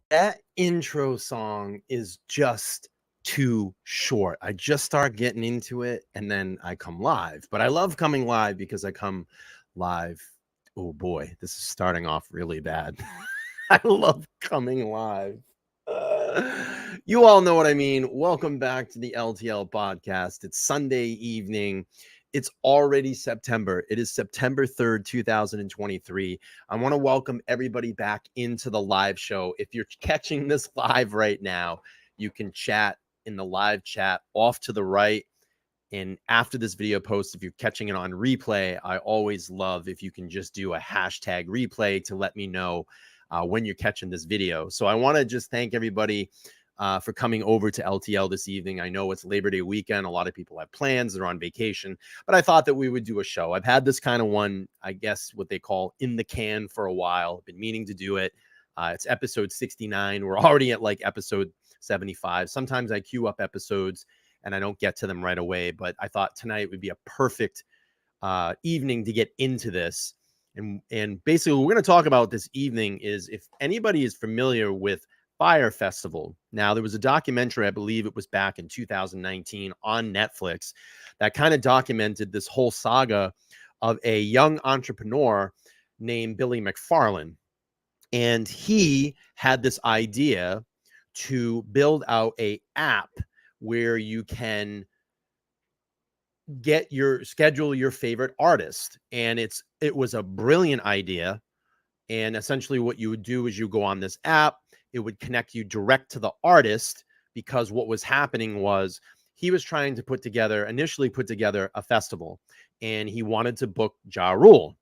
That intro song is just too short. I just start getting into it and then I come live. But I love coming live because I come live. Oh boy, this is starting off really bad. I love coming live. You all know what I mean. Welcome back to the LTL podcast. It's Sunday evening. It's already September. It is September 3rd, 2023. I want to welcome everybody back into the live show. If you're catching this live right now, you can chat in the live chat off to the right. And after this video post, if you're catching it on replay, I always love if you can just do a hashtag replay to let me know when you're catching this video. So I want to just thank everybody for coming over to LTL this evening. I know it's Labor Day weekend. A lot of people have plans. They're on vacation. But I thought that we would do a show. I've had this kind of one, I guess, what they call in the can for a while. I've been meaning to do it. It's episode 69. We're already at like episode 75. Sometimes I queue up episodes and I don't get to them right away. But I thought tonight would be a perfect evening to get into this. And basically what we're going to talk about this evening is if anybody is familiar with FRYE Festival. Now, there was a documentary, I believe it was back in 2019 on Netflix, that kind of documented this whole saga of a young entrepreneur named Billy McFarland. And he had this idea to build out a app where you can schedule your favorite artist. And it was a brilliant idea. And essentially what you would do is you go on this app. It would connect you direct to the artist, because what was happening was he was trying to initially put together a festival, and he wanted to book Ja Rule.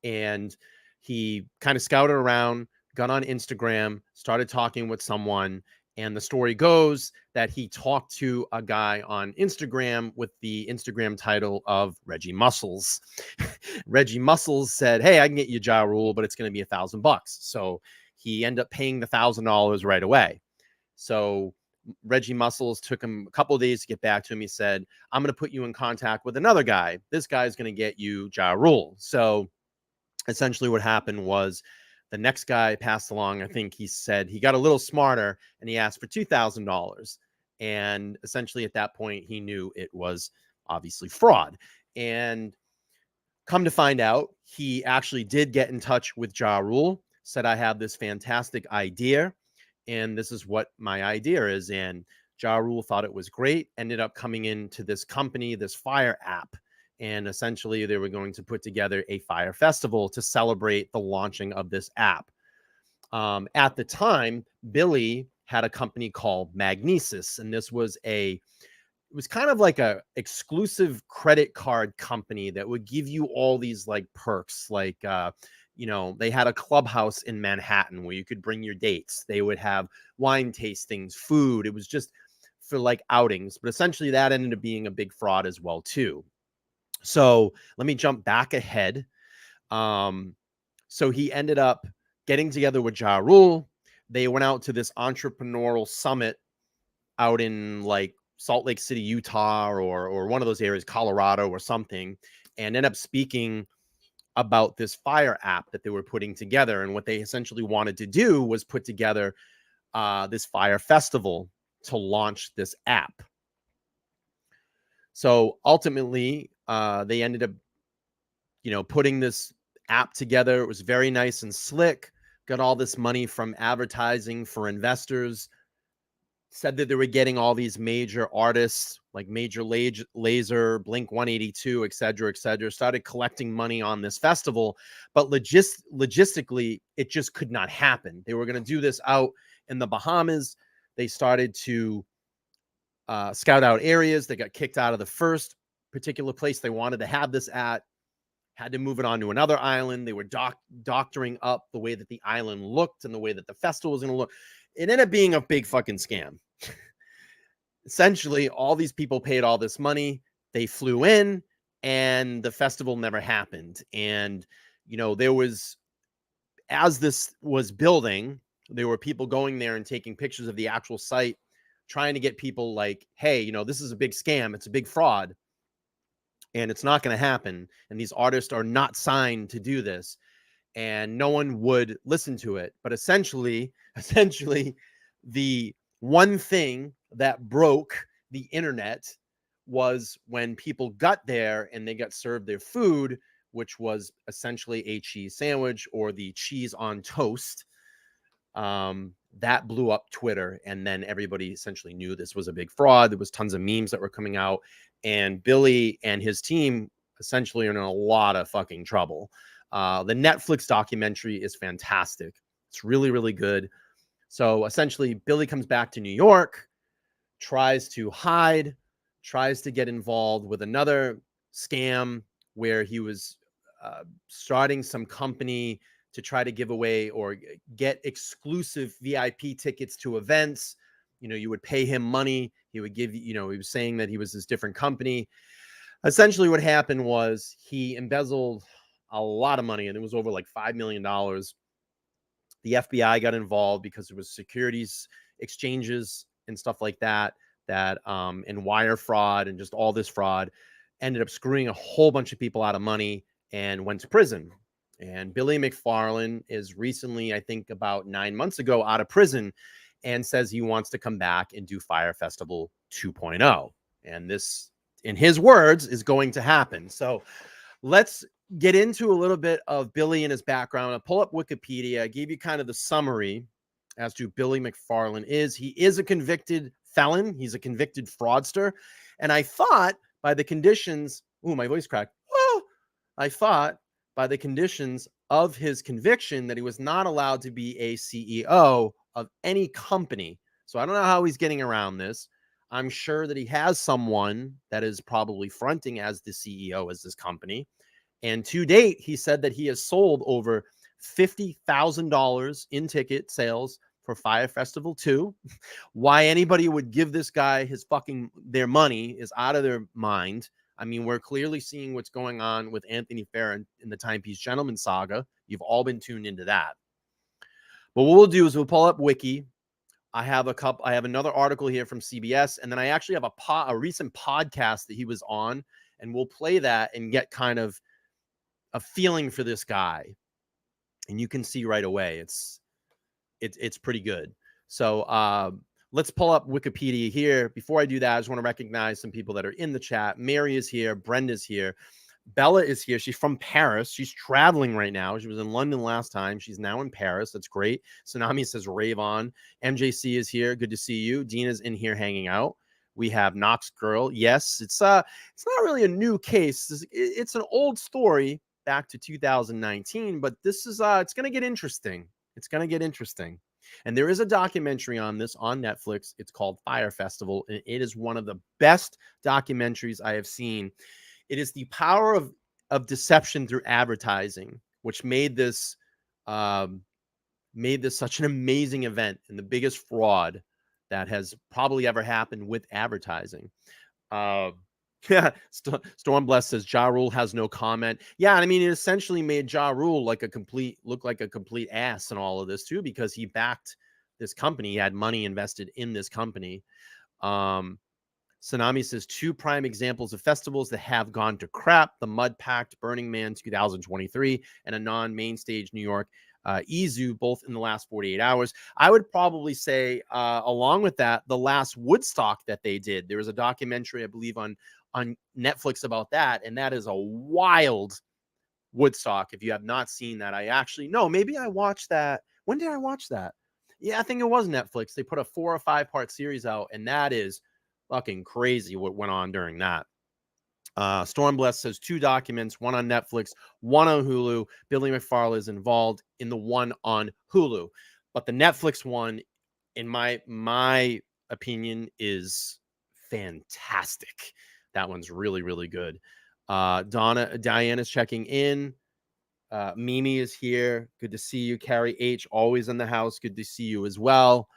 And he kind of scouted around, got on Instagram, started talking with someone. And the story goes that he talked to a guy on Instagram with the Instagram title of Reggie Muscles. Reggie Muscles said, "Hey, I can get you Ja Rule, but it's going to be $1,000." So he ended up paying the $1,000 right away. So Reggie Muscles took him a couple of days to get back to him. He said, "I'm going to put you in contact with another guy. This guy's going to get you Ja Rule." So essentially what happened was the next guy passed along. I think he said he got a little smarter and he asked for $2,000. And essentially at that point, he knew it was obviously fraud. And come to find out, he actually did get in touch with Ja Rule, said, "I have this fantastic idea, and this is what my idea is." And Ja Rule thought it was great, ended up coming into this company, this FRYE app. And essentially, they were going to put together a FRYE festival to celebrate the launching of this app. At the time, Billy had a company called Magnesis, and this was it was kind of like a exclusive credit card company that would give you all these like perks, like they had a clubhouse in Manhattan where you could bring your dates. They would have wine tastings, food. It was just for like outings, but essentially that ended up being a big fraud as well too. So let me jump back ahead. So he ended up getting together with Ja Rule. They went out to this entrepreneurial summit out in like Salt Lake City, Utah, or one of those areas, Colorado or something, and ended up speaking about this FRYE app that they were putting together. And what they essentially wanted to do was put together this FRYE festival. to launch this app. So ultimately, they ended up, putting this app together. It was very nice and slick. Got all this money from advertising for investors. Said that they were getting all these major artists like Major Lazer, Blink 182, et cetera, started collecting money on this festival. But logistically, it just could not happen. They were going to do this out in the Bahamas. They started to scout out areas. They got kicked out of the first particular place they wanted to have this at, had to move it on to another island. They were doctoring up the way that the island looked and the way that the festival was going to look. It ended up being a big fucking scam. Essentially, all these people paid all this money. They flew in and the festival never happened. And, there was, as this was building, there were people going there and taking pictures of the actual site, trying to get people like, hey, this is a big scam. It's a big fraud. And it's not going to happen. And these artists are not signed to do this. And no one would listen to it. But essentially, the one thing that broke the internet was when people got there and they got served their food, which was essentially a cheese sandwich or the cheese on toast. That blew up Twitter, and then everybody essentially knew this was a big fraud. There was tons of memes that were coming out, and Billy and his team essentially are in a lot of fucking trouble. The Netflix documentary is fantastic. It's really, really good. So essentially, Billy comes back to New York, tries to hide, tries to get involved with another scam where he was starting some company to try to give away or get exclusive VIP tickets to events. You would pay him money. He would give, he was saying that he was this different company. Essentially what happened was he embezzled a lot of money, and it was over like $5 million. The FBI got involved because there was securities exchanges and stuff like that, and wire fraud and just all this fraud. Ended up screwing a whole bunch of people out of money and went to prison. And Billy McFarland is recently, I think about 9 months ago, out of prison and says he wants to come back and do Fyre Festival 2.0. And this, in his words, is going to happen. So let's get into a little bit of Billy and his background. I'll pull up Wikipedia. I gave you kind of the summary as to Billy McFarland is. He is a convicted felon. He's a convicted fraudster. And I thought by the conditions, my voice cracked. I thought by the conditions of his conviction that he was not allowed to be a CEO of any company. So I don't know how he's getting around this. I'm sure that he has someone that is probably fronting as the CEO as this company. And to date, he said that he has sold over $50,000 in ticket sales for Fyre Festival 2. Why anybody would give this guy their money is out of their mind. I mean, we're clearly seeing what's going on with Anthony Farron in the Timepiece Gentleman saga. You've all been tuned into that. But what we'll do is we'll pull up Wiki. I have another article here from CBS, and then I actually have a recent podcast that he was on, and we'll play that and get kind of a feeling for this guy. And you can see right away it's pretty good. So let's pull up Wikipedia here. Before I do that, I just want to recognize some people that are in the chat. Mary is here. Brenda's here. Bella is here. She's from Paris. She's traveling right now. She was in London last time. She's now in Paris. That's great. Tsunami says rave on. MJC is here. Good to see you. Dina's in here hanging out. We have Knox Girl. Yes, it's not really a new case. It's an old story back to 2019, but this is it's going to get interesting. It's going to get interesting. And there is a documentary on this on Netflix. It's called Fyre Festival, and it is one of the best documentaries I have seen. It is the power of deception through advertising, which made this such an amazing event and the biggest fraud that has probably ever happened with advertising. Stormblessed says Ja Rule has no comment. Yeah, I mean, it essentially made Ja Rule look like a complete ass in all of this too, because he backed this company. He had money invested in this company. Tsunami says 2 prime examples of festivals that have gone to crap: the Mud Pact, Burning Man 2023, and a non-main stage New York Izu, both in the last 48 hours. I would probably say, along with that, the last Woodstock that they did. There was a documentary, I believe, on Netflix about that, and that is a wild Woodstock. If you have not seen that, maybe I watched that. When did I watch that? Yeah, I think it was Netflix. They put a 4 or 5 part series out, and that is fucking crazy what went on during that. Stormbless says 2 documents, one on Netflix, one on Hulu. Billy McFarland is involved in the one on Hulu, but the Netflix one, in my opinion, is fantastic. That one's really, really good. Diana's checking in. Mimi is here. Good to see you. Carrie H, always in the house. Good to see you as well.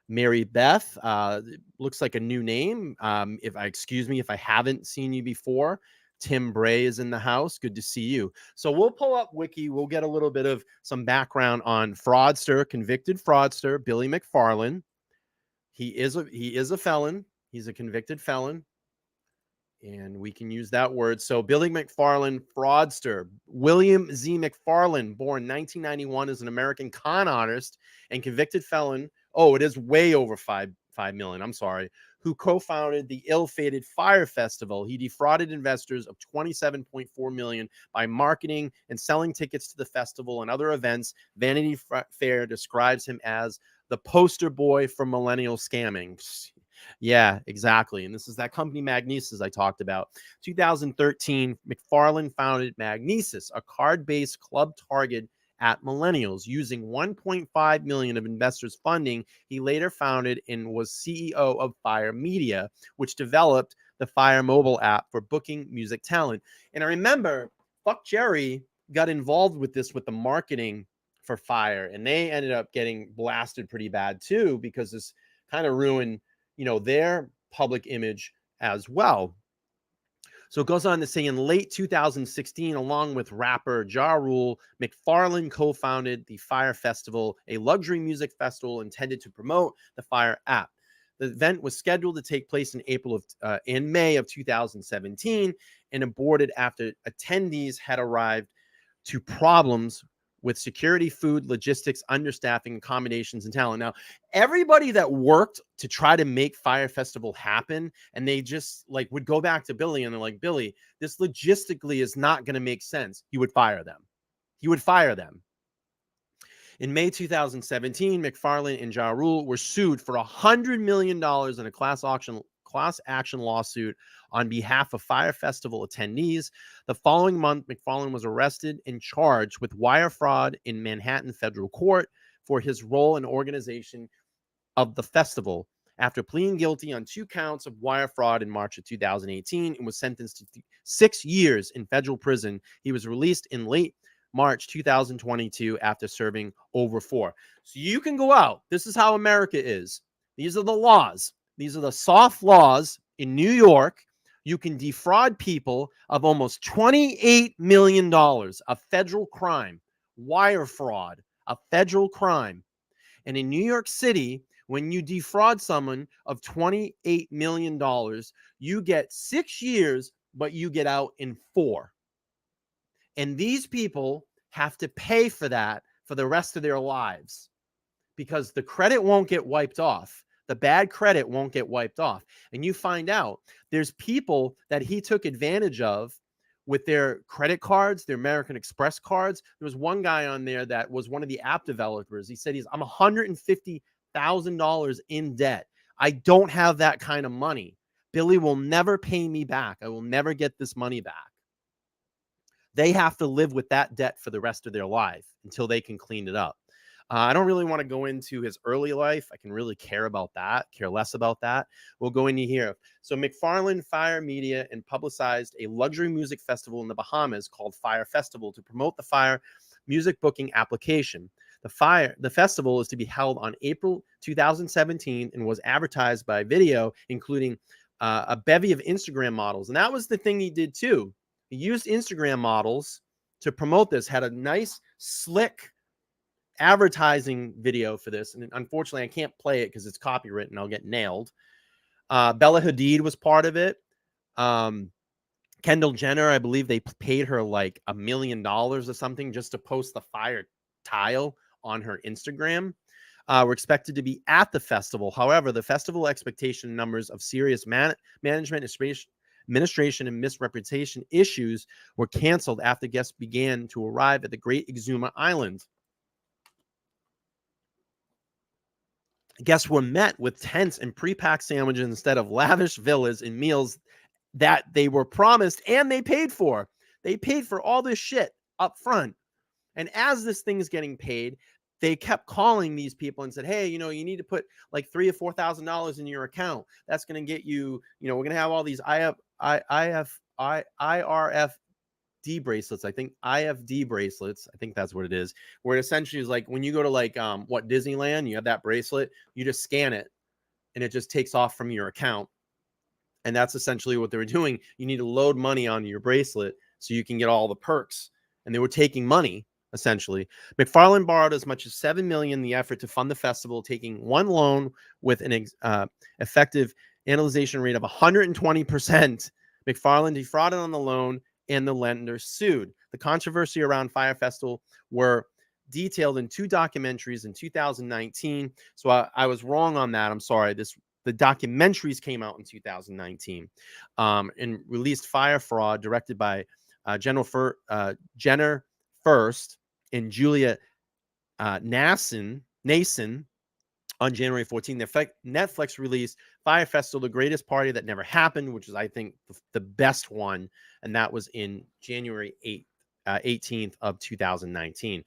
Mary Beth, looks like a new name. Excuse me if I haven't seen you before. Tim Bray is in the house. Good to see you. So we'll pull up Wiki. We'll get a little bit of some background on fraudster, convicted fraudster, Billy McFarland. He is a felon. He's a convicted felon. And we can use that word. So Billy McFarland, fraudster. William Z. McFarland, born 1991, is an American con artist and convicted felon. Oh, it is way over 5 million. I'm sorry. Who co-founded the ill-fated FRYE Festival. He defrauded investors of $27.4 million by marketing and selling tickets to the festival and other events. Vanity Fair describes him as the poster boy for millennial scamming. Yeah, exactly. And this is that company Magnesis I talked about. 2013, McFarland founded Magnesis, a card-based club targeted at millennials. Using 1.5 million of investors' funding, he later founded and was CEO of FRYE Media, which developed the FRYE mobile app for booking music talent. And I remember Fuck Jerry got involved with this, with the marketing for FRYE, and they ended up getting blasted pretty bad too, because this kind of ruined their public image as well. So it goes on to say, in late 2016, along with rapper Ja Rule, McFarland co-founded the FRYE Festival, a luxury music festival intended to promote the FRYE app. The event was scheduled to take place in May of 2017 and aborted after attendees had arrived to problems with security, food, logistics, understaffing, accommodations, and talent. Now, everybody that worked to try to make FRYE Festival happen, and they just would go back to Billy and they're like, Billy, this logistically is not going to make sense. He would fire them. In May 2017, McFarland and Ja Rule were sued for $100 million in a class action lawsuit on behalf of FRYE Festival attendees. The following month, McFarland was arrested and charged with wire fraud in Manhattan federal court for his role in organization of the festival. After pleading guilty on 2 counts of wire fraud in March of 2018 and was sentenced to 6 years in federal prison, he was released in late March 2022 after serving over 4. So you can go out. This is how America is. These are the laws. These are the soft laws in New York. You can defraud people of almost $28 million, a federal crime. Wire fraud, a federal crime. And in New York City, when you defraud someone of $28 million, you get 6 years, but you get out in 4. And these people have to pay for that for the rest of their lives, because the credit won't get wiped off. The bad credit won't get wiped off. And you find out there's people that he took advantage of with their credit cards, their American Express cards. There was one guy on there that was one of the app developers. He said, I'm $150,000 in debt. I don't have that kind of money. Billy will never pay me back. I will never get this money back. They have to live with that debt for the rest of their life until they can clean it up. I don't really want to go into his early life. I can really care less about that. We'll go into here. So McFarland FRYE Media and publicized a luxury music festival in the Bahamas called FRYE Festival to promote the FRYE music booking application. The festival is to be held on April 2017 and was advertised by video, including a bevy of Instagram models. And that was the thing he did too. He used Instagram models to promote this, had a nice, slick advertising video for this. And unfortunately, I can't play it because it's copyright and I'll get nailed. Bella Hadid was part of it. Kendall Jenner, I believe they paid her like $1 million or something just to post the fire tile on her Instagram. We're expected to be at the festival. However, the festival expectation numbers of serious management, administration, and misrepresentation issues were canceled after guests began to arrive at the Great Exuma Island. Guests were met with tents and pre-packed sandwiches instead of lavish villas and meals that they were promised and they paid for. They paid for all this shit up front. And as this thing is getting paid, they kept calling these people and said, hey, you know, you need to put like $3,000 or $4,000 in your account. That's going to get you, you know, we're going to have all these IRFD bracelets. I think IFD bracelets. I think that's what it is. Where it essentially is like when you go to like Disneyland, you have that bracelet, you just scan it and it just takes off from your account. And that's essentially what they were doing. You need to load money onto your bracelet so you can get all the perks. And they were taking money, essentially. McFarland borrowed as much as $7 million in the effort to fund the festival, taking one loan with an effective annualization rate of 120%. McFarland defrauded on the loan, and the lender sued. The controversy around Fyre Festival were detailed in 2 documentaries in 2019. So I was wrong on that. I'm sorry. The documentaries came out in 2019 and released Fyre Fraud, directed by Jenner First and Julia Nason on January 14th. Netflix released Fyre Festival, The Greatest Party That Never Happened, which is, I think, the best one. And that was in January 18th of 2019.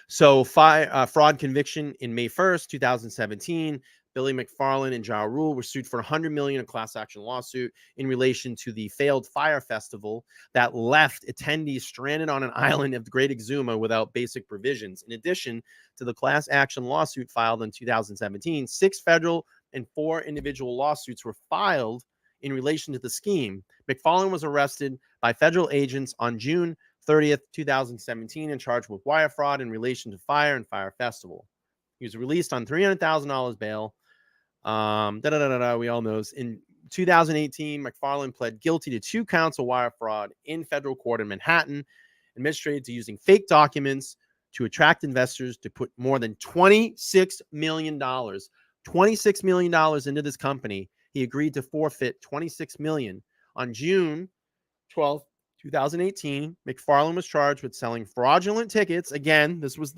So fraud conviction in May 1st, 2017. Billy McFarland and Ja Rule were sued for $100 million in class action lawsuit in relation to the failed Fyre Festival that left attendees stranded on an island of the Great Exuma without basic provisions. In addition to the class action lawsuit filed in 2017, 6 federal and 4 individual lawsuits were filed in relation to the scheme. McFarland was arrested by federal agents on June 30th, 2017, and charged with wire fraud in relation to Fyre and Fyre Festival. He was released on $300,000 bail. We all know this. In 2018, McFarland pled guilty to 2 counts of wire fraud in federal court in Manhattan, admitted to using fake documents to attract investors to put more than $26 million into this company. He agreed to forfeit $26 million. On June 12th, 2018, McFarland was charged with selling fraudulent tickets. Again, this was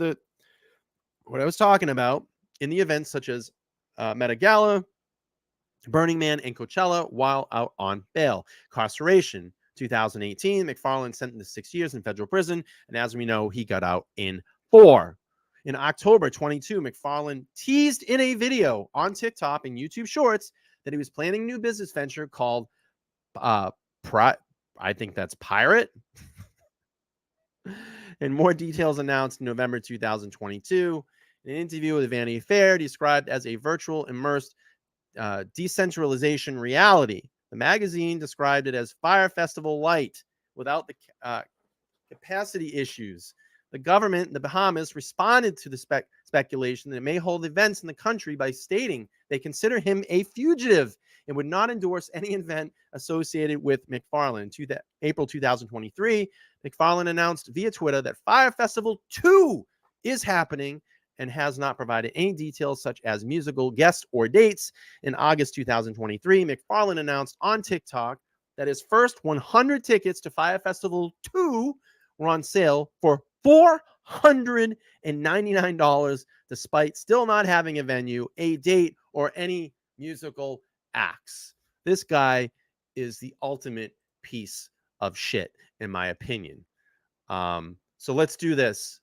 what I was talking about in the events such as Met Gala, Burning Man, and Coachella while out on bail. Incarceration, 2018, McFarland sentenced to 6 years in federal prison, and as we know, he got out in 4. In October 22, McFarland teased in a video on TikTok and YouTube Shorts that he was planning a new business venture called I think that's Pirate. And more details announced in November 2022. In an interview with Vanity Fair, described as a virtual immersed decentralization reality. The magazine described it as Fyre Festival Light without the capacity issues. The government in the Bahamas responded to the speculation that it may hold events in the country by stating they consider him a fugitive and would not endorse any event associated with McFarland. April 2023, McFarland announced via Twitter that Fyre Festival 2 is happening and has not provided any details such as musical guests or dates. In August 2023, McFarland announced on TikTok that his first 100 tickets to Fyre Festival 2 were on sale for $499, despite still not having a venue, a date, or any musical acts. This guy is the ultimate piece of shit, in my opinion. So let's do this.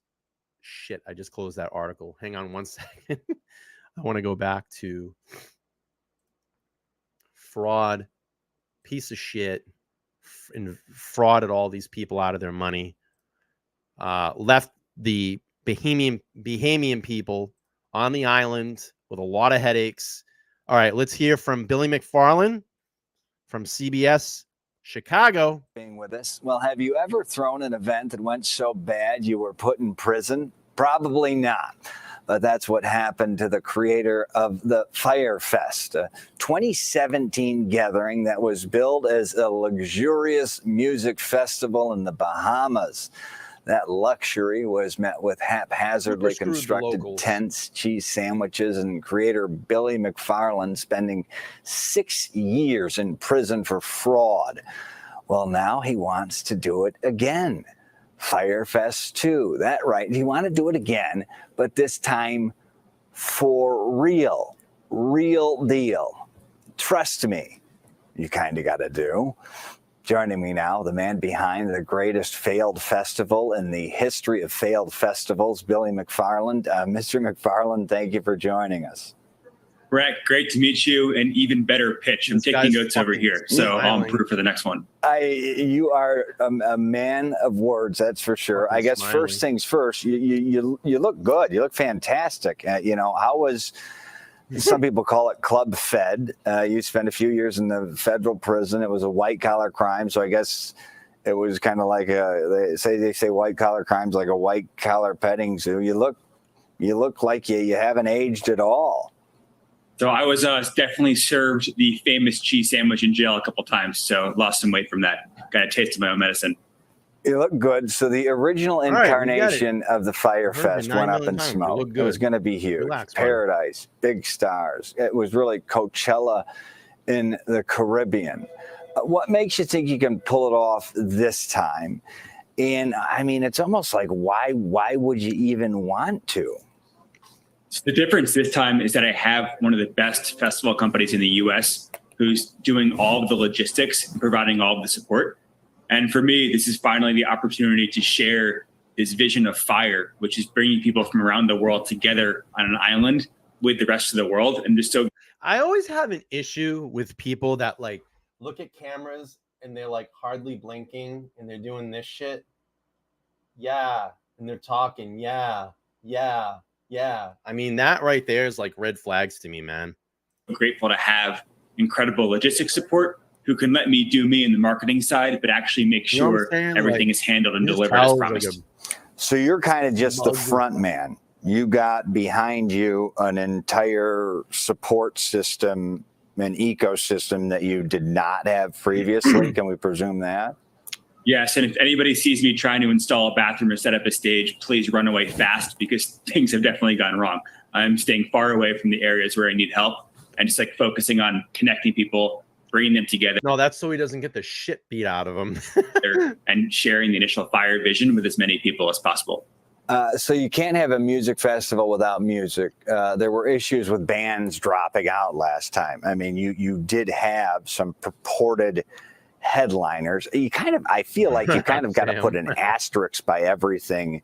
Shit, I just closed that article. Hang on one second. I want to go back to fraud, piece of shit, and frauded all these people out of their money. Left the Bahamian people on the island with a lot of headaches. All right, let's hear from Billy McFarland from CBS Chicago. Being with us. Well, have you ever thrown an event that went so bad you were put in prison? Probably not. But that's what happened to the creator of the FRYE Fest, a 2017 gathering that was billed as a luxurious music festival in the Bahamas. That luxury was met with haphazardly constructed tents, cheese sandwiches, and creator Billy McFarland spending 6 years in prison for fraud. Well, now he wants to do it again. FRYE Fest 2. That right. He wanted to do it again, but this time for real. Real deal. Trust me, you kind of got to do. Joining me now, the man behind the greatest failed festival in the history of failed festivals, Billy McFarland. Mr. McFarland, thank you for joining us. Brett, great to meet you. An even better pitch. I'm taking notes over here, so I'll improve for the next one. You are a man of words, that's for sure. I guess first things first, you look good. You look fantastic. How was... Some people call it club fed. You spent a few years in the federal prison. It was a white collar crime. So I guess it was kind of like they say white collar crimes like a white collar petting zoo. You look like you haven't aged at all. So I was definitely served the famous cheese sandwich in jail a couple times. So lost some weight from that. Got a taste of my own medicine. You look good. So the original incarnation of the FRYE Fest went up in smoke. It was going to be huge. Relax, Paradise, big stars. It was really Coachella in the Caribbean. What makes you think you can pull it off this time? And I mean, it's almost like, why would you even want to? So the difference this time is that I have one of the best festival companies in the U.S. who's doing all of the logistics and providing all of the support. And for me, this is finally the opportunity to share this vision of FRYE, which is bringing people from around the world together on an island with the rest of the world. And just so I always have an issue with people that like look at cameras and they're like hardly blinking and they're doing this shit. Yeah. And they're talking. Yeah. I mean, that right there is like red flags to me, man. I'm grateful to have incredible logistics support who can let me do me in the marketing side, but actually make sure everything is handled and delivered as promised. So you're kind of just the front man. You got behind you an entire support system, an ecosystem that you did not have previously. Can we presume that? Yes, and if anybody sees me trying to install a bathroom or set up a stage, please run away fast because things have definitely gone wrong. I'm staying far away from the areas where I need help and just like focusing on connecting people, bringing them together. No, that's so he doesn't get the shit beat out of him. And sharing the initial FRYE vision with as many people as possible. So you can't have a music festival without music. There were issues with bands dropping out last time. I mean, you did have some purported headliners. I feel like you kind of got to put an asterisk by everything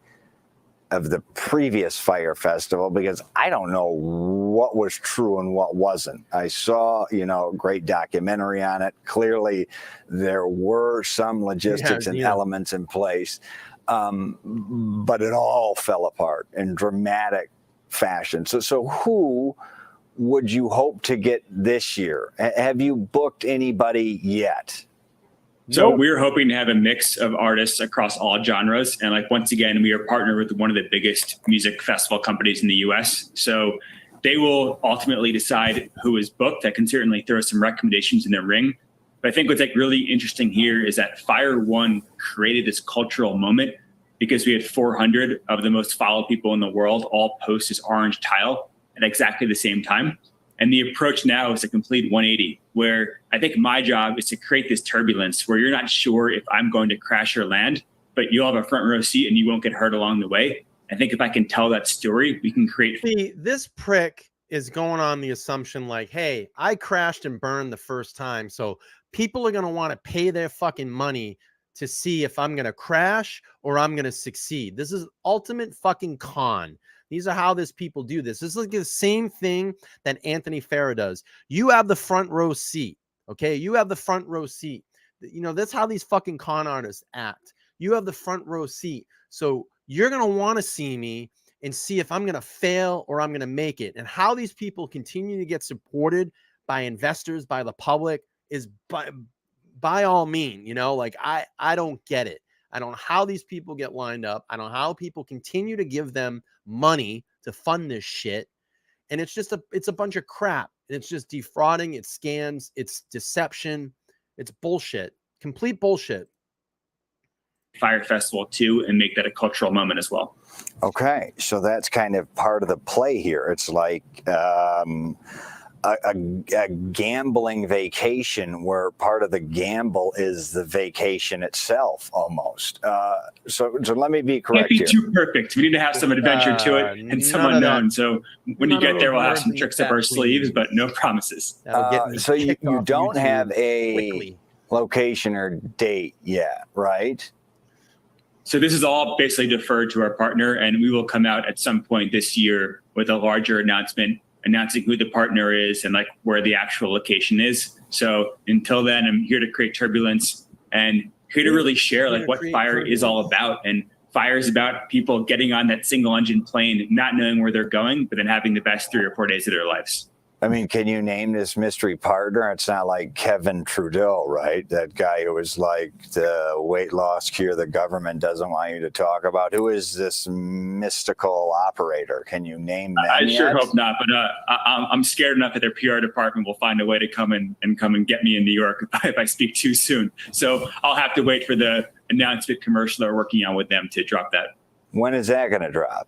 of the previous FRYE Festival because I don't know what was true and what wasn't. I saw, a great documentary on it. Clearly, there were some logistics and elements in place, but it all fell apart in dramatic fashion. So who would you hope to get this year? Have you booked anybody yet? So we're hoping to have a mix of artists across all genres. And once again, we are partnered with one of the biggest music festival companies in the US. So they will ultimately decide who is booked. I can certainly throw some recommendations in the ring. But I think what's really interesting here is that FRYE 1 created this cultural moment because we had 400 of the most followed people in the world all post this orange tile at exactly the same time. And the approach now is a complete 180, where I think my job is to create this turbulence where you're not sure if I'm going to crash or land, but you'll have a front row seat and you won't get hurt along the way. I think if I can tell that story, we can create. See, this prick is going on the assumption like, hey, I crashed and burned the first time. So people are going to want to pay their fucking money to see if I'm going to crash or I'm going to succeed. This is ultimate fucking con. These are how this people do this. This is like the same thing that Anthony Farah does. You have the front row seat. Okay. You have the front row seat. That's how these fucking con artists act. You have the front row seat. So you're going to want to see me and see if I'm going to fail or I'm going to make it. And how these people continue to get supported by investors, by the public is by all means, I don't get it. I don't know how these people get lined up. I don't know how people continue to give them money to fund this shit. And it's a bunch of crap. And it's just defrauding. It's scams. It's deception. It's bullshit. Complete bullshit. Fire Festival too, and make that a cultural moment as well. Okay, so that's kind of part of the play here. It's like a gambling vacation where part of the gamble is the vacation itself, almost. So let me be correct here. Can't be too perfect. We need to have some adventure to it and some unknown. So when you get there, we'll have some tricks up our sleeves, but no promises. So you don't have a location or date yet, right? So this is all basically deferred to our partner, and we will come out at some point this year with a larger announcement announcing who the partner is and like where the actual location is. So until then, I'm here to create turbulence and here to really share like what FRYE is all about. And FRYE is about people getting on that single engine plane, not knowing where they're going, but then having the best 3 or 4 days of their lives. I mean, can you name this mystery partner? It's not like Kevin Trudeau, right? That guy who was like the weight loss cure the government doesn't want you to talk about. Who is this mystical operator? Can you name them I sure yet? hope not, but I'm scared enough that their PR department will find a way to come and get me in New York if I speak too soon. So I'll have to wait for the announcement commercial they're working on with them to drop that. When is that going to drop?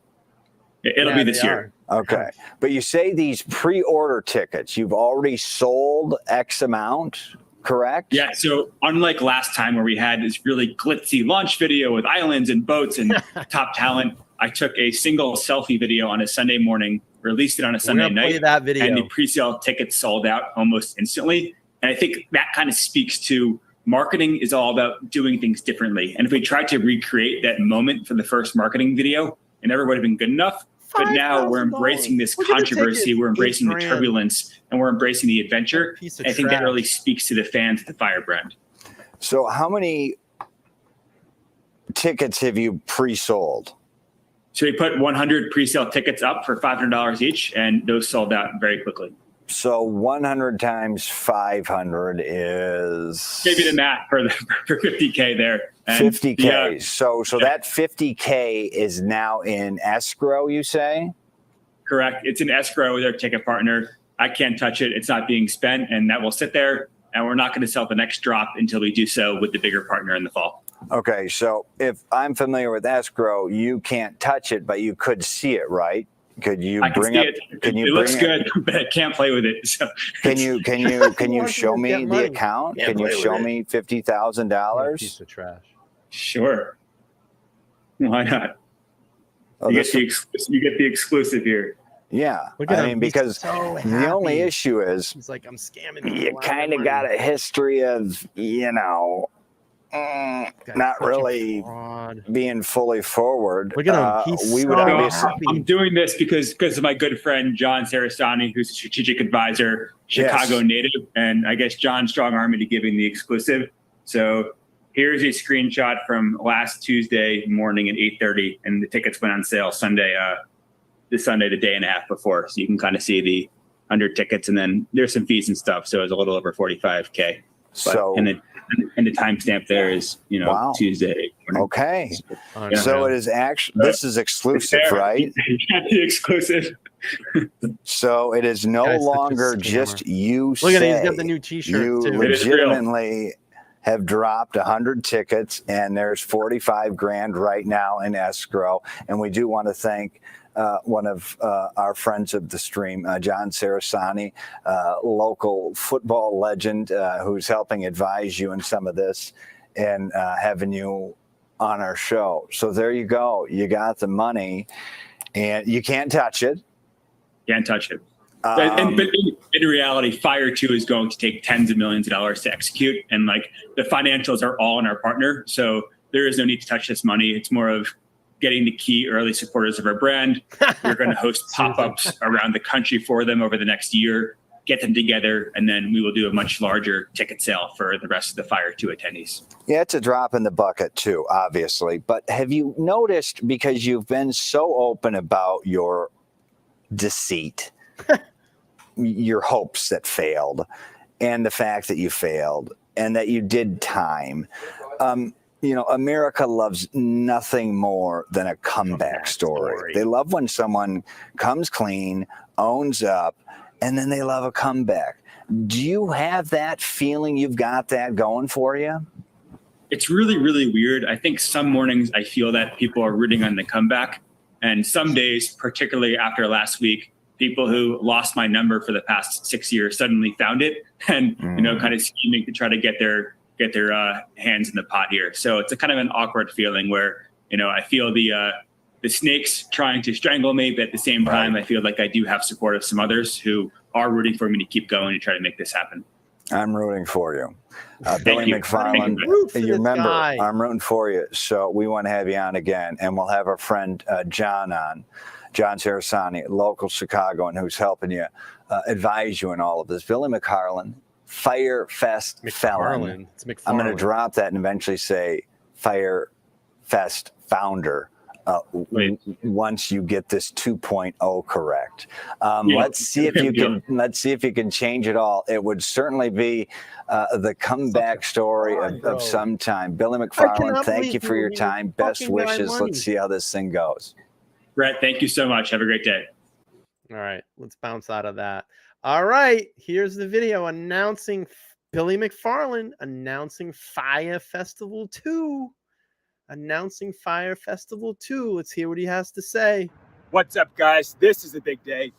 It'll be this year. Okay. But you say these pre-order tickets, you've already sold X amount, correct? Yeah. So unlike last time where we had this really glitzy launch video with islands and boats and top talent, I took a single selfie video on a Sunday morning, released it on a Sunday night. Play that video. And the pre-sale tickets sold out almost instantly. And I think that kind of speaks to marketing is all about doing things differently. And if we tried to recreate that moment for the first marketing video, it never would have been good enough. But now we're embracing this controversy, we're embracing the turbulence, and we're embracing the adventure. I think that really speaks to the fans of the FRYE brand. So how many tickets have you pre-sold? So we put 100 pre-sale tickets up for $500 each, and those sold out very quickly. So 100 times 500 is... Maybe the math for 50K there. And 50K. Yeah. So that 50K is now in escrow, you say? Correct. It's in escrow with our ticket partner. I can't touch it. It's not being spent, and that will sit there. And we're not going to sell the next drop until we do so with the bigger partner in the fall. Okay. So if I'm familiar with escrow, you can't touch it, but you could see it, right? Could you bring up? Can you? It looks good, but I can't play with it. So can you show me the account? Can you show me $50,000? Piece of trash. Sure. Why not? Oh, you get the exclusive here. Yeah, I mean, because the only issue is he's like, I'm scamming. You kind of got a history of, not really being fully forward. Look at him. He's I'm doing this because of my good friend John Sarasani, who's a strategic advisor, Chicago native, and I guess John strong-armed me to giving the exclusive. So here's a screenshot from last Tuesday morning at 8:30, and the tickets went on sale Sunday, the day and a half before. So you can kind of see the 100 tickets, and then there's some fees and stuff. So it's a little over 45K. So and the timestamp there is, wow. Tuesday morning. Okay. So it is actually, this is exclusive, right? The exclusive. So it is no longer just you. Look at it, he's got the new T-shirt. You too. legitimately have dropped 100 tickets, and there's 45 grand right now in escrow. And we do want to thank one of our friends of the stream, John Sarasani, local football legend, who's helping advise you in some of this and having you on our show. So there you go. You got the money, and you can't touch it. Can't touch it. But in reality, FRYE 2 is going to take tens of millions of dollars to execute, and the financials are all in our partner. So there is no need to touch this money. It's more of getting the key early supporters of our brand. We're going to host pop-ups around the country for them over the next year, get them together, and then we will do a much larger ticket sale for the rest of the FRYE 2 attendees. Yeah, it's a drop in the bucket too, obviously. But have you noticed, because you've been so open about your deceit, your hopes that failed, and the fact that you failed, and that you did time, You know, America loves nothing more than a comeback story. They love when someone comes clean, owns up, and then they love a comeback. Do you have that feeling? You've got that going for you? It's really, really weird. I think some mornings I feel that people are rooting on the comeback. And some days, particularly after last week, people who lost my number for the past 6 years suddenly found it and, kind of scheming to try to get their hands in the pot here. So it's a kind of an awkward feeling where, I feel the snakes trying to strangle me, but at the same time, I feel like I do have support of some others who are rooting for me to keep going and try to make this happen. I'm rooting for you. Billy McFarland, you remember, I'm rooting for you. So we want to have you on again, and we'll have our friend John on. John Sarasani, local Chicagoan, who's helping you, advise you in all of this. Billy McFarland, Fyre Fest felon. It's McFarland. I'm going to drop that and eventually say Fyre Fest founder. Once you get this 2.0 correct, let's see if you can. Let's see if you can change it all. It would certainly be the comeback story of some time. Billy McFarland, thank you for your time. Best wishes. Let's see how this thing goes. Brett, thank you so much. Have a great day. All right, let's bounce out of that. All right, here's the video announcing Billy McFarland announcing FRYE Festival 2. Announcing FRYE Festival 2. Let's hear what he has to say. What's up, guys? This is a big day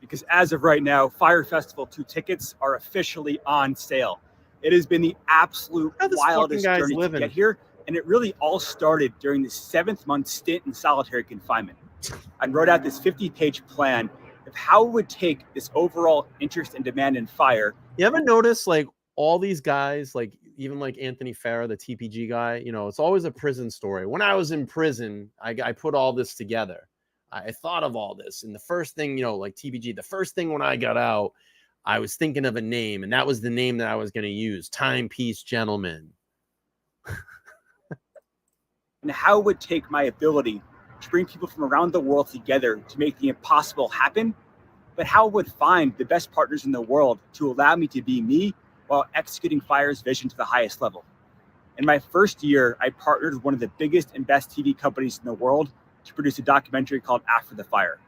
because as of right now, FRYE Festival 2 tickets are officially on sale. It has been the absolute wildest journey to get here, and it really all started during the 7th-month stint in solitary confinement. I wrote out this 50-page plan of how it would take this overall interest and demand in FRYE. You ever notice, like, all these guys, like, even like Anthony Farah, the TPG guy, it's always a prison story. When I was in prison, I put all this together. I thought of all this. And the first thing, like TPG, the first thing when I got out, I was thinking of a name, and that was the name that I was going to use. Timepiece Gentleman. And how it would take my ability to bring people from around the world together to make the impossible happen, but how it would find the best partners in the world to allow me to be me while executing FRYE's vision to the highest level. In my first year, I partnered with one of the biggest and best TV companies in the world to produce a documentary called After the Fire.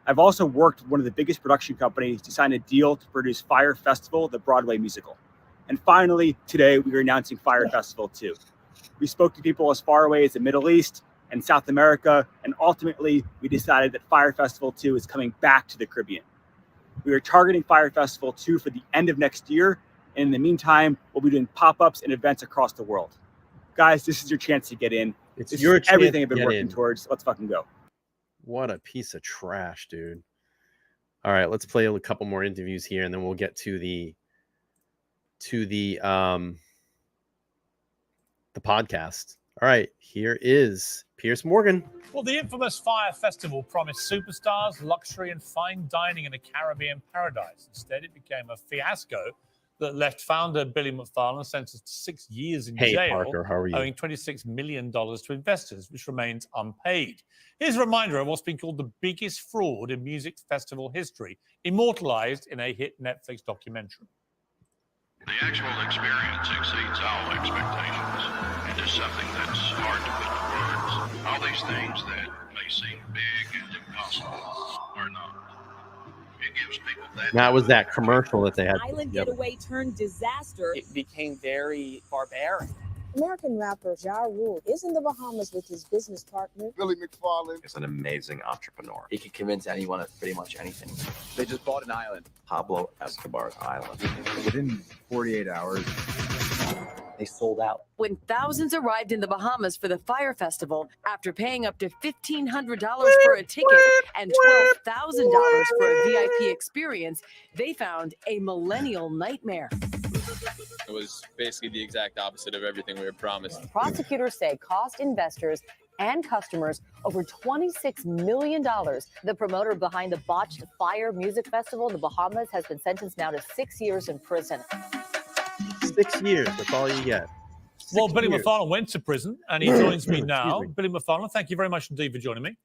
I've also worked with one of the biggest production companies to sign a deal to produce FRYE Festival, the Broadway musical. And finally, today, we are announcing FRYE Festival 2. We spoke to people as far away as the Middle East and South America, and ultimately, we decided that FRYE Festival 2 is coming back to the Caribbean. We are targeting FRYE Festival 2 for the end of next year. And in the meantime, we'll be doing pop-ups and events across the world. Guys, this is your chance to get in. It's this your is chance everything I've been to get working in. towards. Let's fucking go. What a piece of trash, dude. All right, let's play a couple more interviews here, and then we'll get to the podcast. All right, here is Piers Morgan. Well, the infamous FRYE Festival promised superstars, luxury, and fine dining in a Caribbean paradise. Instead, it became a fiasco that left founder Billy McFarland sentenced to 6 years in jail, Parker, how are you? owing $26 million to investors, which remains unpaid. Here's a reminder of what's been called the biggest fraud in music festival history, immortalized in a hit Netflix documentary. The actual experience exceeds all expectations. It is something that's hard to put to words. All these things that may seem big and impossible are not. It gives people that was that commercial that they had. Island getaway turned disaster. It became very barbaric. American rapper Ja Rule is in the Bahamas with his business partner. Billy McFarland is an amazing entrepreneur. He could convince anyone of pretty much anything. They just bought an island, Pablo Escobar's island. within 48 hours. They sold out. When thousands arrived in the Bahamas for the FRYE Festival, after paying up to $1,500 for a ticket and $12,000 for a VIP experience, they found a millennial nightmare. It was basically the exact opposite of everything we were promised. Prosecutors say cost investors and customers over $26 million. The promoter behind the botched FRYE Music Festival in the Bahamas has been sentenced now to 6 years in prison. 6 years, that's all you get. Well, Billy McFarland went to prison, and he joins me now. me. Billy McFarland, thank you very much indeed for joining me.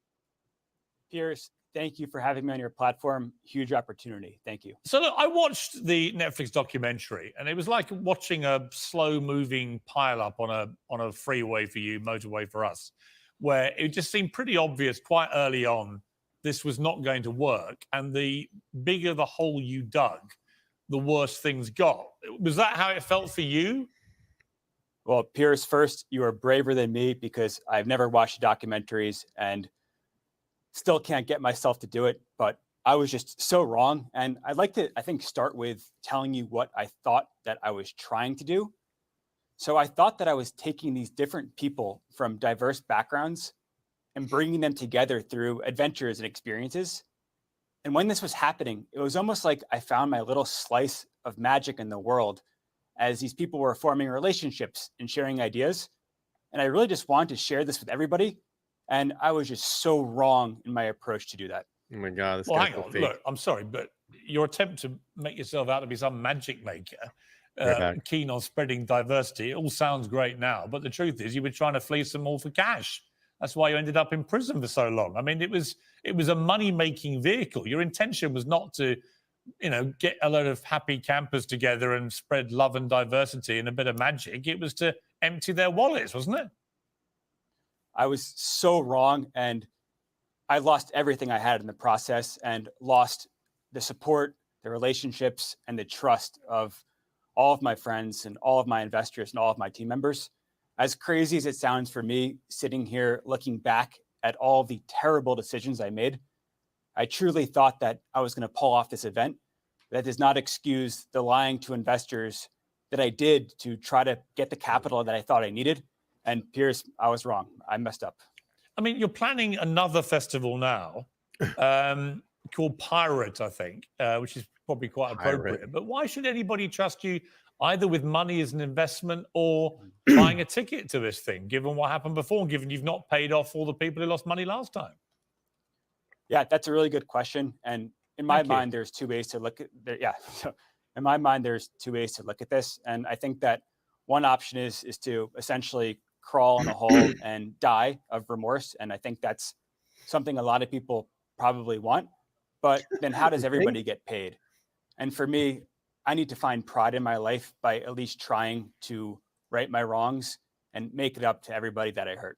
Piers, Thank you for having me on your platform. Huge opportunity. Thank you. So look, I watched the Netflix documentary, and it was like watching a slow-moving pile-up on a freeway for you, motorway for us, where it just seemed pretty obvious quite early on this was not going to work. And the bigger the hole you dug, the worse things got. Was that how it felt for you? Well, Piers, first, you are braver than me because I've never watched documentaries and still can't get myself to do it, but I was just so wrong. And I'd like to, I think, start with telling you what I thought that I was trying to do. So I thought that I was taking these different people from diverse backgrounds and bringing them together through adventures and experiences. And when this was happening, it was almost like I found my little slice of magic in the world as these people were forming relationships and sharing ideas. And I really just wanted to share this with everybody. And I was just so wrong in my approach to do that. Oh my God. This Well, guy's hang on. fake. Look, I'm sorry, but your attempt to make yourself out to be some magic maker, keen on spreading diversity, it all sounds great now. But the truth is you were trying to fleece them all for cash. That's why you ended up in prison for so long. I mean, it was a money-making vehicle. Your intention was not to, get a load of happy campers together and spread love and diversity and a bit of magic. It was to empty their wallets, wasn't it? I was so wrong, and I lost everything I had in the process and lost the support, the relationships, and the trust of all of my friends and all of my investors and all of my team members. As crazy as it sounds for me, sitting here looking back at all the terrible decisions I made, I truly thought that I was going to pull off this event. That does not excuse the lying to investors that I did to try to get the capital that I thought I needed. And Piers, I was wrong. I messed up. I mean, you're planning another festival now called Pirate, I think, which is probably quite appropriate. But why should anybody trust you either with money as an investment or buying a ticket to this thing, given what happened before, given you've not paid off all the people who lost money last time? Yeah, that's a really good question. And in my mind, there's two ways to look at it. Yeah. So in my mind, there's two ways to look at this. And I think that one option is to essentially crawl in a hole and die of remorse. And I think that's something a lot of people probably want. But then how does everybody get paid? And for me, I need to find pride in my life by at least trying to right my wrongs and make it up to everybody that I hurt.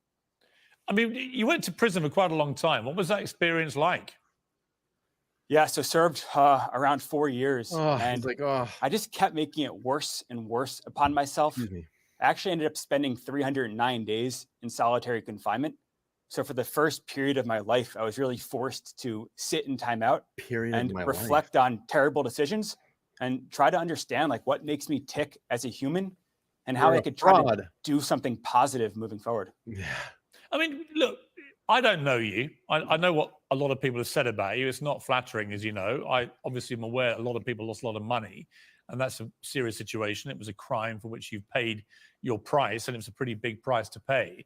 I mean, you went to prison for quite a long time. What was that experience like? Yeah, so served around 4 years. And I just kept making it worse and worse upon myself. I actually ended up spending 309 days in solitary confinement. So for the first period of my life, I was really forced to sit in timeout and reflect on terrible decisions and try to understand like what makes me tick as a human and how I could try to do something positive moving forward. Yeah. I mean, look, I don't know you. I know what a lot of people have said about you. It's not flattering, as you know. I obviously am aware a lot of people lost a lot of money, and that's a serious situation. It was a crime for which you've paid your price, and it was a pretty big price to pay.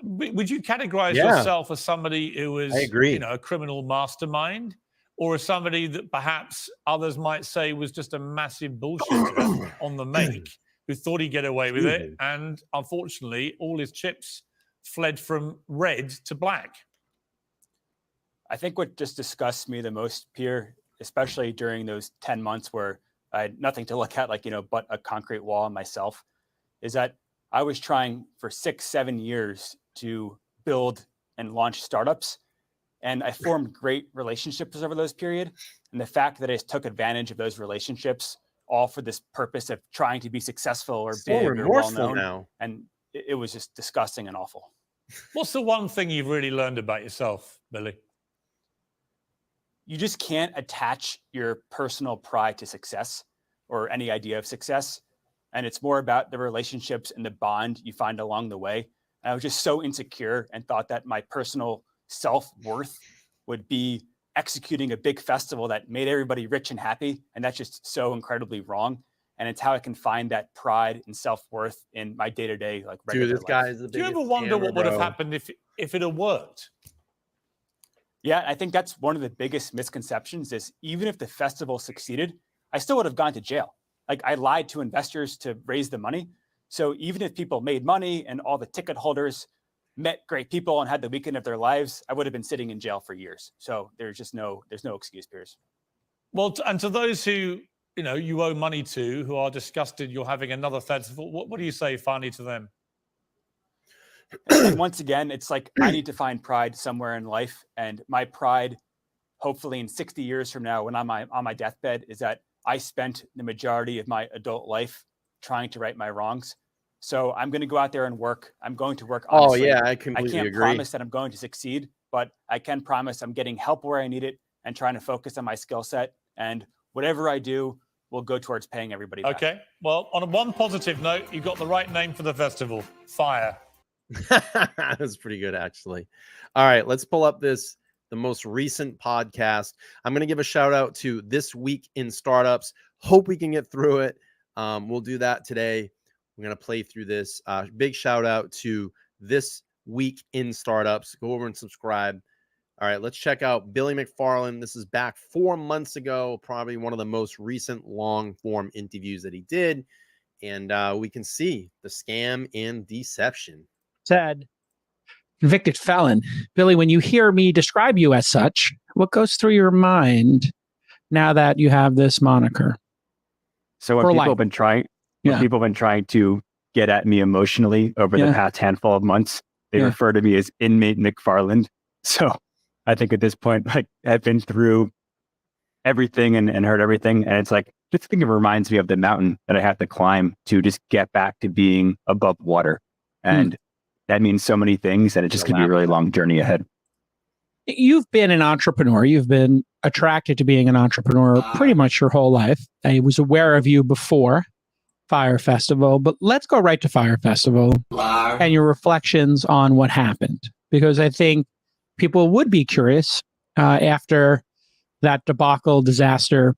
Would you categorize yourself as somebody who was, a criminal mastermind, or as somebody that perhaps others might say was just a massive bullshitter on the make, who thought he'd get away with it, and unfortunately, all his chips fled from red to black? I think what just disgusts me the most, Pierre, especially during those 10 months where I had nothing to look at, but a concrete wall myself, is that I was trying for 6-7 years to build and launch startups. And I formed great relationships over those period. And the fact that I just took advantage of those relationships all for this purpose of trying to be successful or big or well-known. Now. And it was just disgusting and awful. What's the one thing you've really learned about yourself, Billy? You just can't attach your personal pride to success or any idea of success. And it's more about the relationships and the bond you find along the way. And I was just so insecure and thought that my personal self-worth would be executing a big festival that made everybody rich and happy. And that's just so incredibly wrong. And it's how I can find that pride and self-worth in my day-to-day, regular this guy is the Do you biggest ever wonder scammer, what would have bro. happened if it had worked? Yeah, I think that's one of the biggest misconceptions is even if the festival succeeded, I still would have gone to jail. I lied to investors to raise the money. So even if people made money and all the ticket holders met great people and had the weekend of their lives, I would have been sitting in jail for years. So there's no excuse, Piers. Well, and to those who, you owe money to, who are disgusted you're having another festival, what do you say finally to them? And once again, it's like I need to find pride somewhere in life. And my pride, hopefully in 60 years from now, when I'm on my deathbed, is that I spent the majority of my adult life trying to right my wrongs. So I'm going to go out there and work. I'm going to work honestly. Oh, yeah, I completely can't agree. promise that I'm going to succeed, but I can promise I'm getting help where I need it and trying to focus on my skill set. And whatever I do will go towards paying everybody back. Okay. Well, on one positive note, you got the right name for the festival, FIRE. That was pretty good, actually. All right, let's pull up the most recent podcast. I'm going to give a shout out to This Week in Startups. Hope we can get through it. We'll do that today. We're going to play through this. Big shout out to This Week in Startups. Go over and subscribe. All right, let's check out Billy McFarland. This is back 4 months ago, probably one of the most recent long-form interviews that he did. And we can see the scam and deception. Said, convicted felon. Billy, when you hear me describe you as such, what goes through your mind now that you have this moniker? So when people have been trying, people have been trying to get at me emotionally over the past handful of months, they refer to me as inmate McFarland. So I think at this point, like, I've been through everything and heard everything. And it's like, just think it reminds me of the mountain that I have to climb to just get back to being above water. And that means so many things, and it just could be a really long journey ahead. You've been an entrepreneur. You've been attracted to being an entrepreneur pretty much your whole life. I was aware of you before FRYE Festival, but let's go right to FRYE Festival and your reflections on what happened, because I think people would be curious after that debacle, disaster,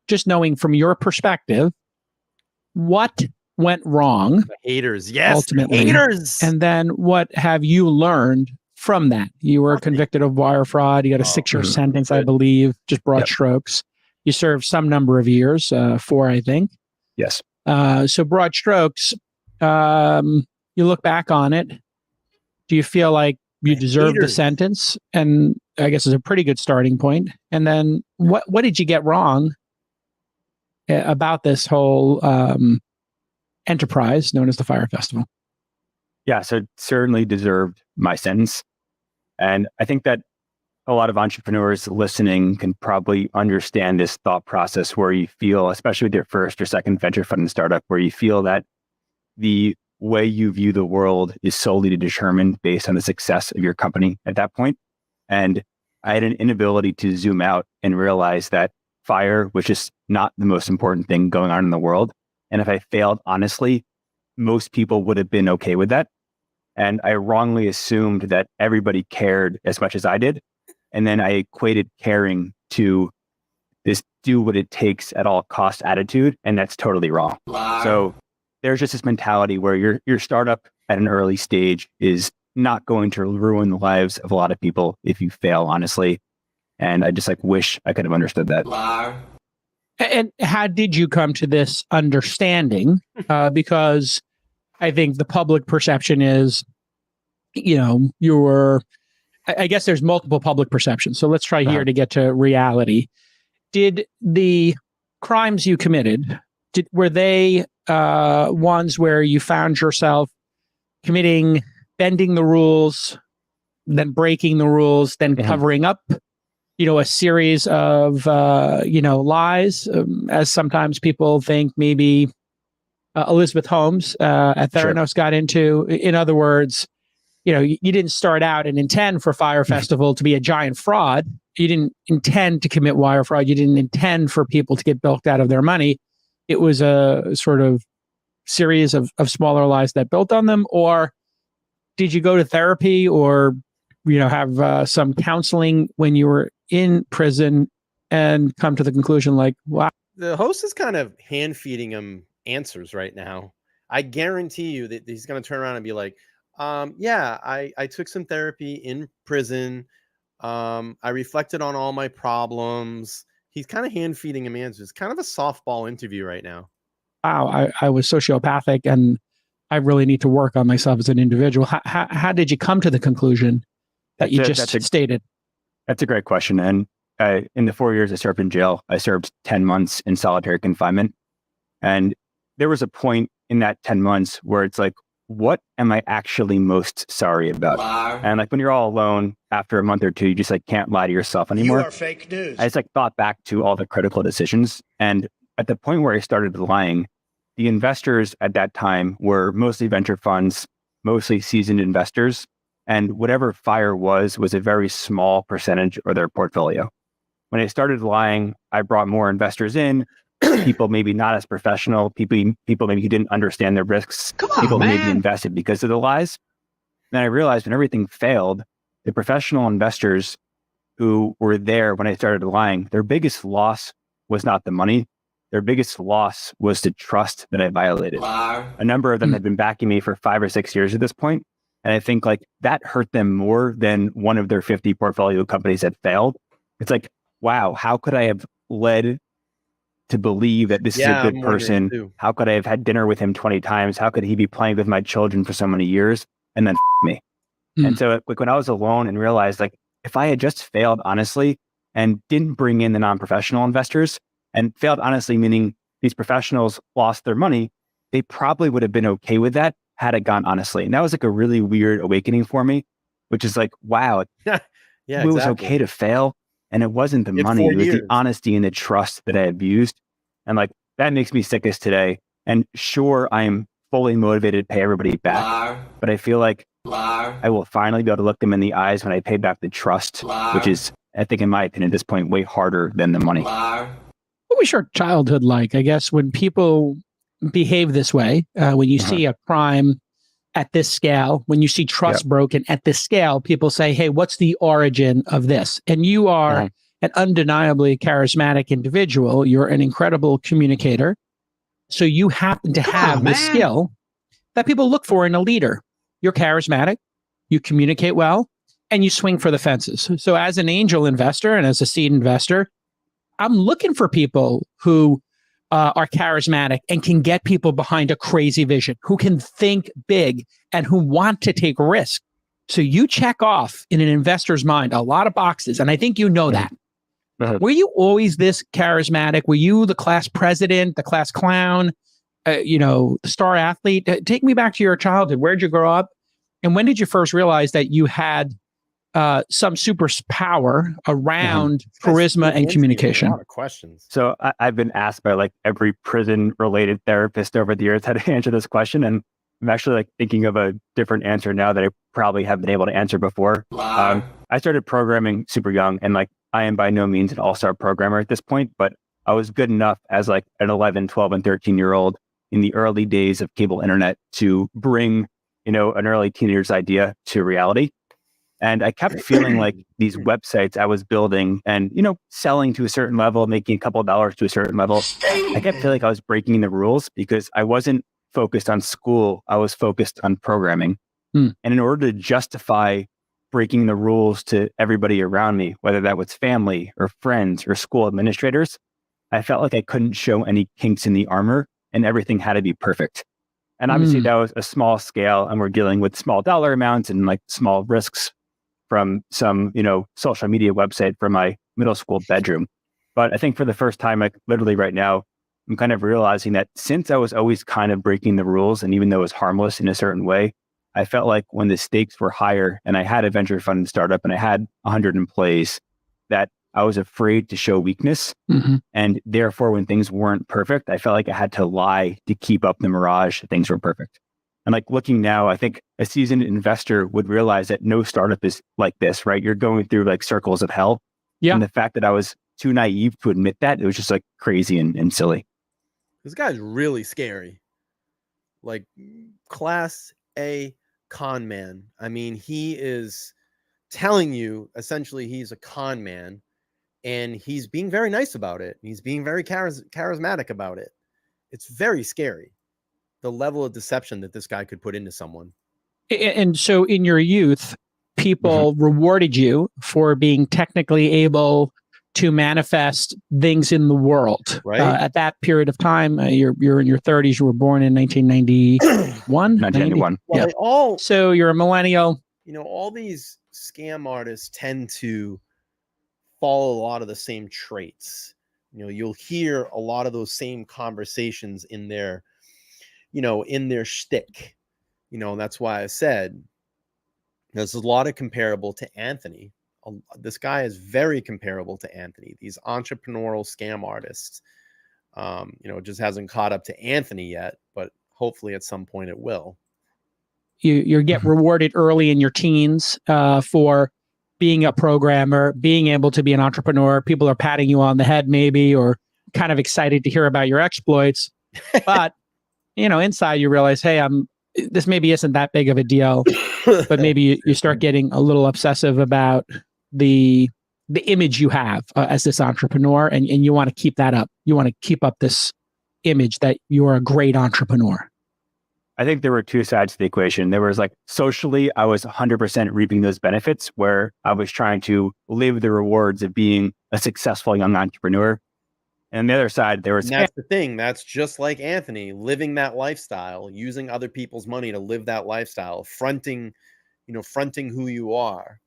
just knowing from your perspective, what went wrong? The haters, yes, ultimately, haters. And then what have you learned from that? You were convicted of wire fraud. You got a 6-year sentence, I believe, just broad strokes. You served some number of years, 4, I think. Yes. So broad strokes, you look back on it. Do you feel like you deserve the sentence? And I guess it's a pretty good starting point. And then what did you get wrong about this whole enterprise known as the FRYE Festival? Yeah, so it certainly deserved my sentence. And I think that a lot of entrepreneurs listening can probably understand this thought process where you feel, especially with your first or second venture fund startup, where you feel that the way you view the world is solely determined based on the success of your company at that point. And I had an inability to zoom out and realize that FRYE was just not the most important thing going on in the world. And if I failed honestly, most people would have been okay with that. And I wrongly assumed that everybody cared as much as I did. And then I equated caring to this do what it takes at all cost attitude. And that's totally wrong. So there's just this mentality where your startup at an early stage is not going to ruin the lives of a lot of people if you fail, honestly. And I just wish I could have understood that. And how did you come to this understanding? Because I think the public perception is, you were, I guess there's multiple public perceptions. So let's try here to get to reality. Did the crimes you committed, were they ones where you found yourself bending the rules, then breaking the rules, then covering up, a series of, lies, as sometimes people think maybe Elizabeth Holmes at Theranos got into? In other words, you didn't start out and intend for FRYE Festival to be a giant fraud. You didn't intend to commit wire fraud. You didn't intend for people to get bilked out of their money. It was a sort of series of smaller lies that built on them. Or did you go to therapy or, have some counseling when you were in prison and come to the conclusion wow. The host is kind of hand feeding him answers right now. I guarantee you that he's going to turn around and be like, I took some therapy in prison. I reflected on all my problems. He's kind of hand feeding him answers. Kind of a softball interview right now. Wow, I was sociopathic and I really need to work on myself as an individual. How did you come to the conclusion that you just stated? That's a great question. And in the 4 years I served in jail, I served 10 months in solitary confinement. And there was a point in that 10 months where it's like, what am I actually most sorry about? And like when you're all alone after a month or two, you just like can't lie to yourself anymore. You are fake news. I just like thought back to all the critical decisions. And at the point where I started lying, the investors at that time were mostly venture funds, mostly seasoned investors. And whatever FRYE was a very small percentage of their portfolio. When I started lying, I brought more investors in, people maybe not as professional, people maybe who didn't understand their risks, people who maybe invested because of the lies. Then I realized when everything failed, the professional investors who were there when I started lying, their biggest loss was not the money. Their biggest loss was the trust that I violated. A number of them had been backing me for 5 or 6 years at this point. And I think like that hurt them more than one of their 50 portfolio companies that failed. It's like, wow, how could I have led to believe that this is a good person? How could I have had dinner with him 20 times? How could he be playing with my children for so many years and then me? And so like when I was alone and realized like, if I had just failed honestly and didn't bring in the non-professional investors, and failed honestly, meaning these professionals lost their money, they probably would have been okay with that had it gone honestly. And that was like a really weird awakening for me, which is like, wow, it was okay to fail. And it wasn't the money, it was the honesty and the trust that I abused. And like, that makes me sickest today. And sure, I am fully motivated to pay everybody back, but I feel like I will finally be able to look them in the eyes when I pay back the trust, which is, I think in my opinion, at this point, way harder than the money. What was your childhood like? I guess when people behave this way, when you see a crime at this scale, when you see trust broken at this scale, people say, hey, what's the origin of this? And you are an undeniably charismatic individual. You're an incredible communicator. So you happen to have the skill that people look for in a leader. You're charismatic, you communicate well, and you swing for the fences. So as an angel investor and as a seed investor, I'm looking for people who are charismatic and can get people behind a crazy vision, who can think big and who want to take risk. So you check off in an investor's mind a lot of boxes, and I think you know that. Were you always this charismatic? Were you the class president, the class clown, the star athlete? Take me back to your childhood. Where'd you grow up? And when did you first realize that you had some superpower around charisma and communication? A lot of questions. So I've been asked by like every prison-related therapist over the years how to answer this question, and I'm actually like thinking of a different answer now that I probably haven't been able to answer before. I started programming super young, and like I am by no means an all-star programmer at this point, but I was good enough as like an 11, 12, and 13-year-old in the early days of cable internet to bring, an early teenager's idea to reality. And I kept feeling like these websites I was building and, selling to a certain level, making a couple of dollars to a certain level. I kept feeling like I was breaking the rules because I wasn't focused on school. I was focused on programming. And in order to justify breaking the rules to everybody around me, whether that was family or friends or school administrators, I felt like I couldn't show any kinks in the armor and everything had to be perfect. And obviously that was a small scale and we're dealing with small dollar amounts and like small risks from some, social media website from my middle school bedroom. But I think for the first time, like literally right now, I'm kind of realizing that since I was always kind of breaking the rules, and even though it was harmless in a certain way, I felt like when the stakes were higher and I had a venture fund startup and I had 100 employees, that I was afraid to show weakness. And therefore, when things weren't perfect, I felt like I had to lie to keep up the mirage that things were perfect. And like looking now, I think a seasoned investor would realize that no startup is like this, right? You're going through like circles of hell. And the fact that I was too naive to admit that, it was just like crazy and silly. This guy's really scary. Like class A con man. I mean, he is telling you essentially he's a con man and he's being very nice about it. He's being very charismatic about it. It's very scary, the level of deception that this guy could put into someone. And so in your youth, people rewarded you for being technically able, to manifest things in the world. Right. At that period of time, you're in your 30s. You were born in 1991. 1991. Well, Yeah. they all, So you're a millennial. all these scam artists tend to follow a lot of the same traits. You'll hear a lot of those same conversations in their, in their shtick. That's why I said there's a lot of comparable to Anthony. This guy is very comparable to Anthony. These entrepreneurial scam artists, it just hasn't caught up to Anthony yet, but hopefully at some point it will. You get rewarded early in your teens for being a programmer, being able to be an entrepreneur. People are patting you on the head maybe, or kind of excited to hear about your exploits. But, inside you realize, hey, this maybe isn't that big of a deal, but maybe you start getting a little obsessive about the image you have as this entrepreneur, and you want to keep that up. You want to keep up this image that you're a great entrepreneur. I think there were two sides to the equation. There was socially, I was 100% reaping those benefits where I was trying to live the rewards of being a successful young entrepreneur. And on the other side, there was... And that's the thing. That's just like Anthony, living that lifestyle, using other people's money to live that lifestyle, fronting who you are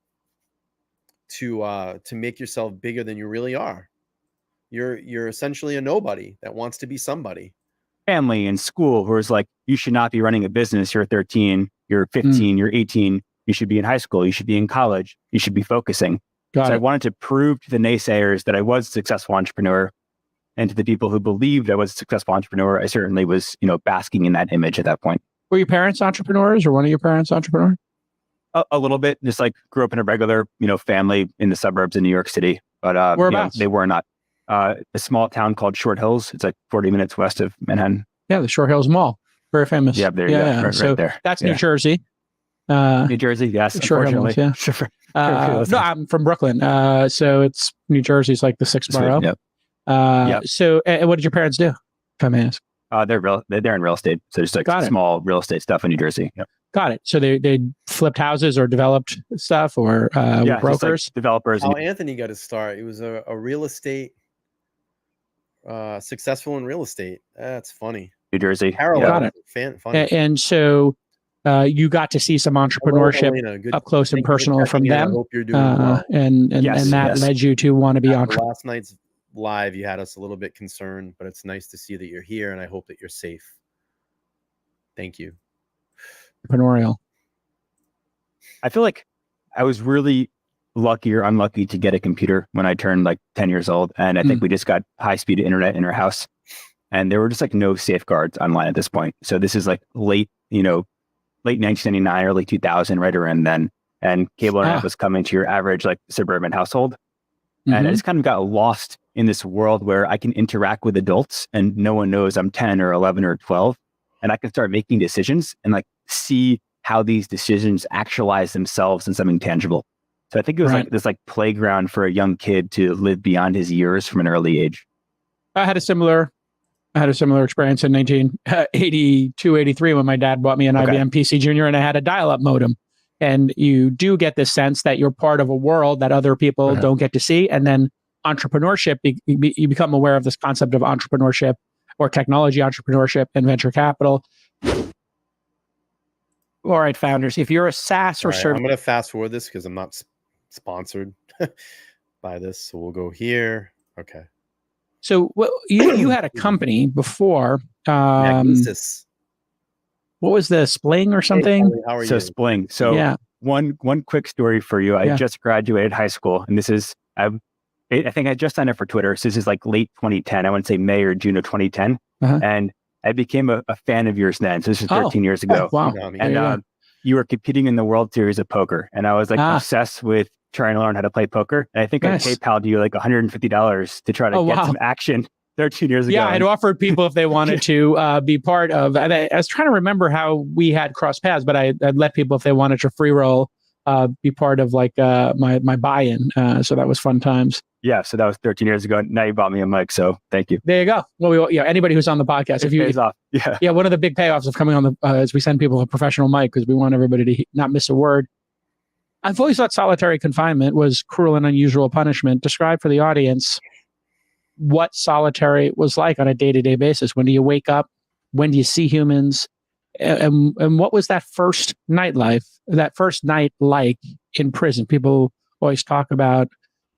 to make yourself bigger than you really are. You're essentially a nobody that wants to be somebody. Family and school who was you should not be running a business. You're 13, you're 15, you're 18. You should be in high school. You should be in college. You should be focusing. I wanted to prove to the naysayers that I was a successful entrepreneur. And to the people who believed I was a successful entrepreneur, I certainly was, basking in that image at that point. Were your parents entrepreneurs, or one of your parents entrepreneur? A little bit, just grew up in a regular, family in the suburbs in New York City. But whereabouts? They were not. A small town called Short Hills. It's 40 minutes west of Manhattan. Yeah, the Short Hills Mall. Very famous. Yeah, there you go. Right there. That's New Jersey. New Jersey, yes. Short Hills, yeah. No, I'm from Brooklyn. So it's New Jersey's the sixth borough. Yep. So what did your parents do, if I may ask? They're in real estate. So just small real estate stuff in New Jersey. Yep. Got it. So they flipped houses or developed stuff, or brokers? Developers. How Anthony got his start. He was a real estate, successful in real estate. That's funny. New Jersey. Got it. Funny. And so you got to see some entrepreneurship up close and personal from them. I hope you're doing well. And that led you to want to be entrepreneur. Last night's live, you had us a little bit concerned, but it's nice to see that you're here, and I hope that you're safe. Thank you. Entrepreneurial. I feel like I was really lucky or unlucky to get a computer when I turned 10 years old. And I think we just got high-speed internet in our house. And there were just no safeguards online at this point. So this is late 1999, early 2000, right around then. And cable internet was coming to your average suburban household. And I just kind of got lost in this world where I can interact with adults and no one knows I'm 10 or 11 or 12. And I can start making decisions and see how these decisions actualize themselves in something tangible. So I think it was this playground for a young kid to live beyond his years from an early age. I had a similar experience in 1982, 83 when my dad bought me an IBM PC Junior, and I had a dial-up modem. And you do get this sense that you're part of a world that other people don't get to see. And then entrepreneurship, you become aware of this concept of entrepreneurship or technology entrepreneurship and venture capital. All right, founders, if you're a SaaS or service... I'm going to fast forward this because I'm not sponsored by this. So we'll go here. Okay. So you had a company before. What was the Spling or something? Hey, how are you? So Spling. So one quick story for you. I just graduated high school, and this is I think I just signed up for Twitter. So this is late 2010. I want to say May or June of 2010, and I became a fan of yours then. So this is 13 years ago. Wow. And you were competing in the World Series of Poker, and I was obsessed with trying to learn how to play poker. And I think I PayPal'd you $150 to try to get some action 13 years ago. Yeah, I'd offered people if they wanted to be part of. And I was trying to remember how we had crossed paths, but I'd let people if they wanted to free roll be part of my buy-in. So that was fun times. Yeah, so that was 13 years ago. Now you bought me a mic, so thank you. There you go. Well, anybody who's on the podcast, it pays off. Yeah. One of the big payoffs of coming on the is we send people a professional mic because we want everybody to not miss a word. I've always thought solitary confinement was cruel and unusual punishment. Describe for the audience what solitary was like on a day-to-day basis. When do you wake up? When do you see humans? And what was that first night like in prison? People always talk about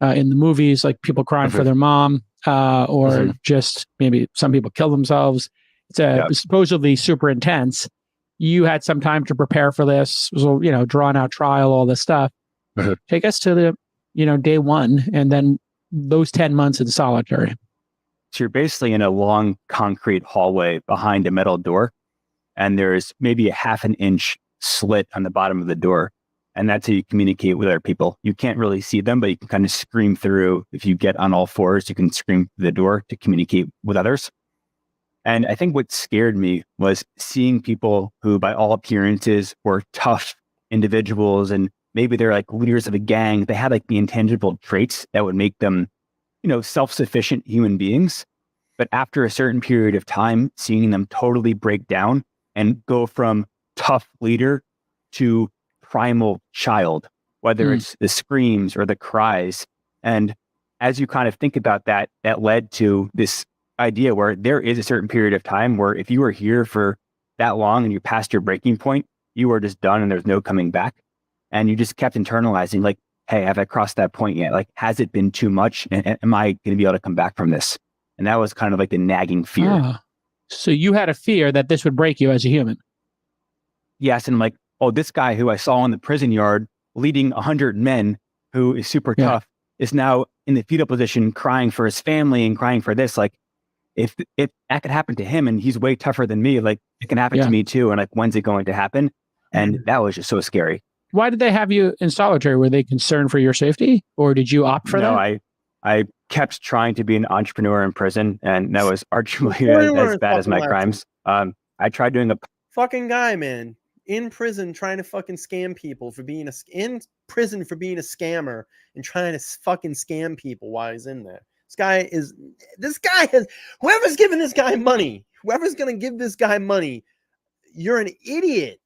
in the movies, like people crying for their mom, or just maybe some people kill themselves. It's supposedly super intense. You had some time to prepare for this. It was a, drawn out trial, all this stuff. Take us to the, day one, and then those 10 months in solitary. So you're basically in a long concrete hallway behind a metal door, and there's maybe a half an inch slit on the bottom of the door. And that's how you communicate with other people. You can't really see them, but you can kind of scream through. If you get on all fours, you can scream through the door to communicate with others. And I think what scared me was seeing people who, by all appearances, were tough individuals, and maybe they're like leaders of a gang. They had like the intangible traits that would make them, self-sufficient human beings. But after a certain period of time, seeing them totally break down and go from tough leader to primal child, whether it's the screams or the cries. And as you kind of think about that, that led to this idea where there is a certain period of time where if you were here for that long and you passed your breaking point, you are just done and there's no coming back. And you just kept internalizing, like, hey, have I crossed that point yet? Like, has it been too much? And am I going to be able to come back from this? And that was kind of like the nagging fear. So you had a fear that this would break you as a human. Yes. And I'm like, oh, this guy who I saw in the prison yard leading 100 men, who is super tough, is now in the fetal position crying for his family and crying for this. Like, if that could happen to him and he's way tougher than me, like it can happen to me too. And like, when's it going to happen? And that was just so scary. Why did they have you in solitary? Were they concerned for your safety, or did you opt for that? No, I kept trying to be an entrepreneur in prison, and that was arguably as bad as my crimes. I tried doing a fucking guy, man, in prison trying to fucking scam people for being in prison for being a scammer and trying to fucking scam people while he's in there. This guy has whoever's giving this guy money, whoever's gonna give this guy money, you're an idiot.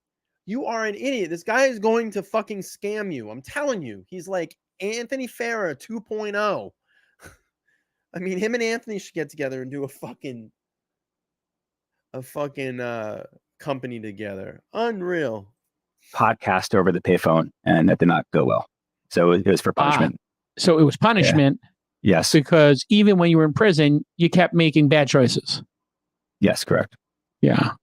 You are an idiot. This guy is going to fucking scam you. I'm telling you. He's like Anthony Farah 2.0. I mean, him and Anthony should get together and do a fucking company together. Unreal. Podcast over the payphone, and that did not go well. So it was for punishment. So it was punishment. Yeah. Yes. Because even when you were in prison, you kept making bad choices. Yes, correct. Yeah.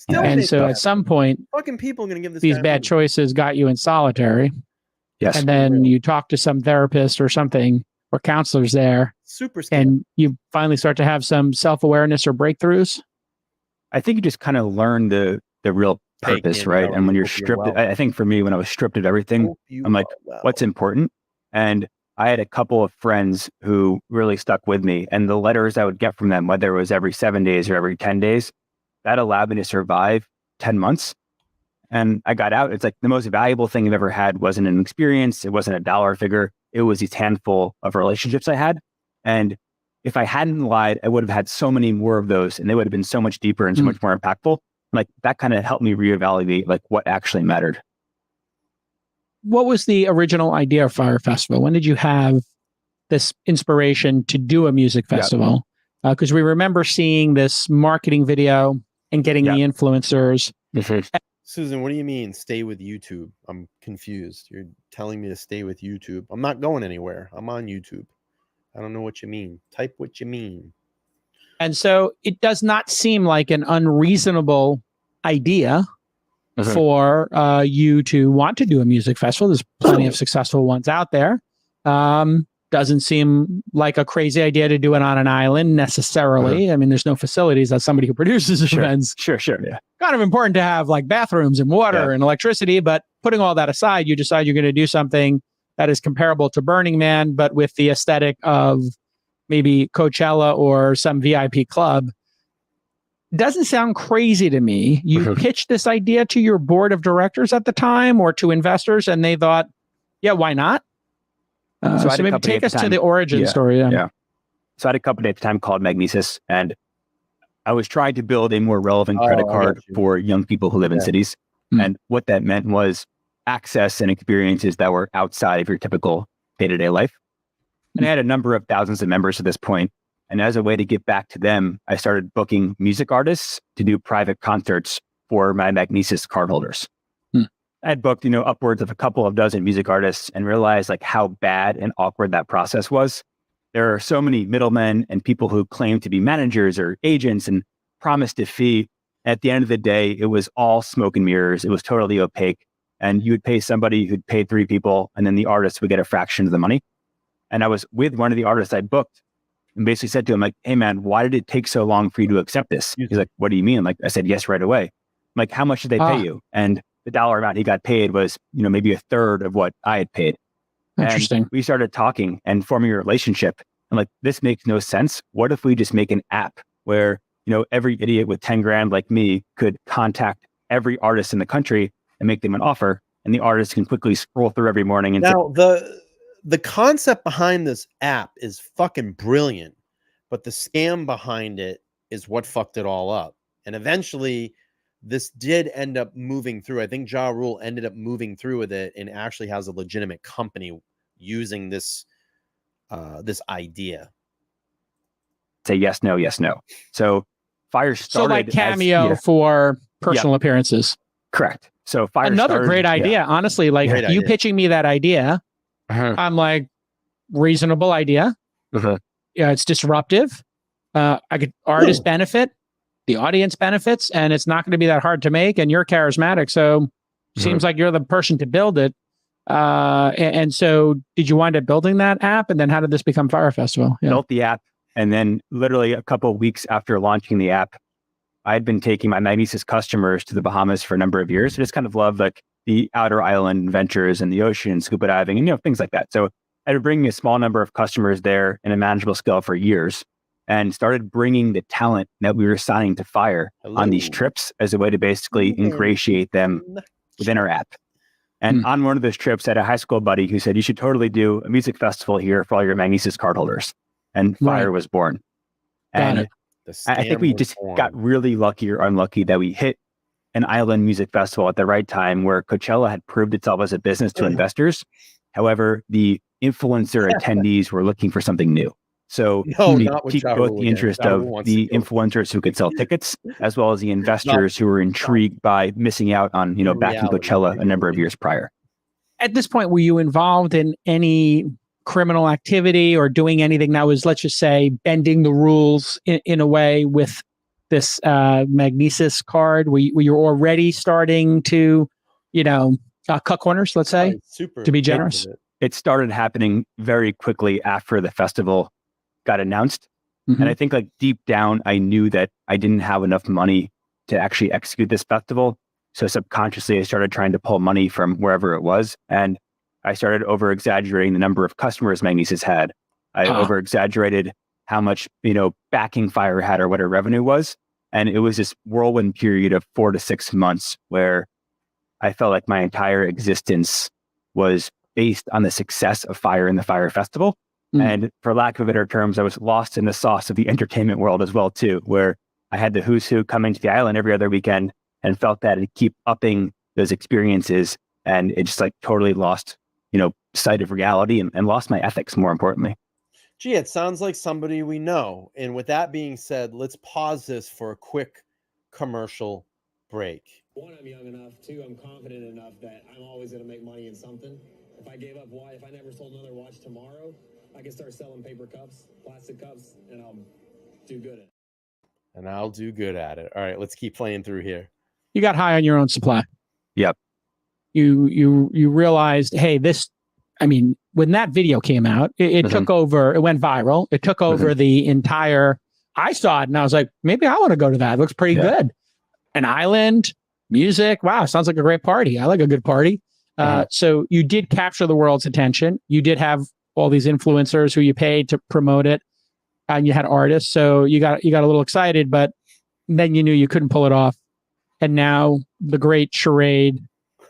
And so at some point, fucking people are going to give this these guy bad money. choices got you in solitary. Yes. And then you talk to some therapist or something, or counselors there. Super scary. And you finally start to have some self-awareness or breakthroughs. I think you just kind of learn the real purpose, right? And when you're stripped, I think for me, when I was stripped of everything, I'm like, what's important? And I had a couple of friends who really stuck with me, and the letters I would get from them, whether it was every 7 days or every 10 days, that allowed me to survive 10 months. And I got out. It's like the most valuable thing I've ever had wasn't an experience. It wasn't a dollar figure. It was these handful of relationships I had. And if I hadn't lied, I would have had so many more of those, and they would have been so much deeper and so much more impactful. Like that kind of helped me reevaluate like what actually mattered. What was the original idea of Fyre Festival? When did you have this inspiration to do a music festival? Because we remember seeing this marketing video and getting the influencers. Susan, what do you mean stay with YouTube? I'm confused. You're telling me to stay with YouTube. I'm not going anywhere. I'm on YouTube. I don't know what you mean. Type what you mean. And so it does not seem like an unreasonable idea for you to want to do a music festival. There's plenty of successful ones out there. Doesn't seem like a crazy idea to do it on an island necessarily. I mean, there's no facilities as somebody who produces events. Sure. Yeah. Kind of important to have like bathrooms and water and electricity, but putting all that aside, you decide you're going to do something that is comparable to Burning Man, but with the aesthetic of maybe Coachella or some VIP club. Doesn't sound crazy to me. You pitched this idea to your board of directors at the time or to investors, and they thought, yeah, why not? So maybe take us to the origin story. Yeah. So I had a company at the time called Magnesis, and I was trying to build a more relevant credit card for young people who live in cities. And what that meant was access and experiences that were outside of your typical day-to-day life. And I had a number of thousands of members at this point. And as a way to give back to them, I started booking music artists to do private concerts for my Magnesis cardholders. I had booked, upwards of a couple of dozen music artists and realized like how bad and awkward that process was. There are so many middlemen and people who claim to be managers or agents and promised a fee. At the end of the day, it was all smoke and mirrors. It was totally opaque. And you would pay somebody who'd paid 3 people, and then the artist would get a fraction of the money. And I was with one of the artists I booked and basically said to him, like, hey man, why did it take so long for you to accept this? He's like, what do you mean? Like, I said, yes, right away. I'm like, how much did they pay you? And the dollar amount he got paid was, maybe a third of what I had paid. Interesting. And we started talking and forming a relationship. I'm like, this makes no sense. What if we just make an app where, every idiot with 10 grand like me could contact every artist in the country and make them an offer, and the artist can quickly scroll through every morning and now the concept behind this app is fucking brilliant, but the scam behind it is what fucked it all up. And eventually this did end up moving through. I think Ja Rule ended up moving through with it and actually has a legitimate company using this this idea. Say yes, no, yes, no. So FRYE started so like Cameo for personal appearances. Correct. So FRYE another great idea. Honestly, like Great you idea. pitching me that idea, I'm like, reasonable idea. Yeah, it's disruptive. I could artist benefit, the audience benefits, and it's not going to be that hard to make. And you're charismatic, so seems like you're the person to build it. And so, did you wind up building that app? And then, how did this become FRYE Festival? Yeah. Built the app, and then literally a couple of weeks after launching the app, I had been taking my Magnesis customers to the Bahamas for a number of years. I just kind of love like the outer island adventures and the ocean, scuba diving, and things like that. So I had been bringing a small number of customers there in a manageable scale for years, and started bringing the talent that we were signing to FRYE on these trips as a way to basically ingratiate them within our app. And on one of those trips, I had a high school buddy who said, you should totally do a music festival here for all your Magnesis cardholders. And FRYE was born. And I think we just got really lucky or unlucky that we hit an island music festival at the right time where Coachella had proved itself as a business to investors. However, the influencer attendees were looking for something new. So we keep both the interest of the influencers who could sell tickets, as well as the investors who were intrigued by missing out on, backing Coachella a number of years prior. At this point, were you involved in any criminal activity or doing anything that was, let's just say, bending the rules in a way with this Magnesis card? Were you already starting to, cut corners, let's say, to be generous? It started happening very quickly after the festival got announced. And I think like deep down, I knew that I didn't have enough money to actually execute this festival. So subconsciously, I started trying to pull money from wherever it was. And I started over exaggerating the number of customers Magnesis had. I over exaggerated how much, backing FRYE had or what our revenue was. And it was this whirlwind period of 4 to 6 months where I felt like my entire existence was based on the success of FRYE and the FRYE Festival. And for lack of better terms, I was lost in the sauce of the entertainment world as well, too, where I had the who's who coming to the island every other weekend and felt that I'd keep upping those experiences. And it just like totally lost, sight of reality and lost my ethics, more importantly. Gee, it sounds like somebody we know. And with that being said, let's pause this for a quick commercial break. One, I'm young enough. Two, I'm confident enough that I'm always going to make money in something. If I gave up if I never sold another watch tomorrow, I can start selling paper cups, plastic cups, and I'll do good at it. All right, let's keep playing through here. You got high on your own supply. Yep. You realized, hey, when that video came out, it took over, it went viral. It took over the entire, I saw it and I was like, maybe I want to go to that. It looks pretty good. An island, music. Wow. Sounds like a great party. I like a good party. So you did capture the world's attention. You did have all these influencers who you paid to promote it. And you had artists. So you got a little excited, but then you knew you couldn't pull it off. And now the great charade,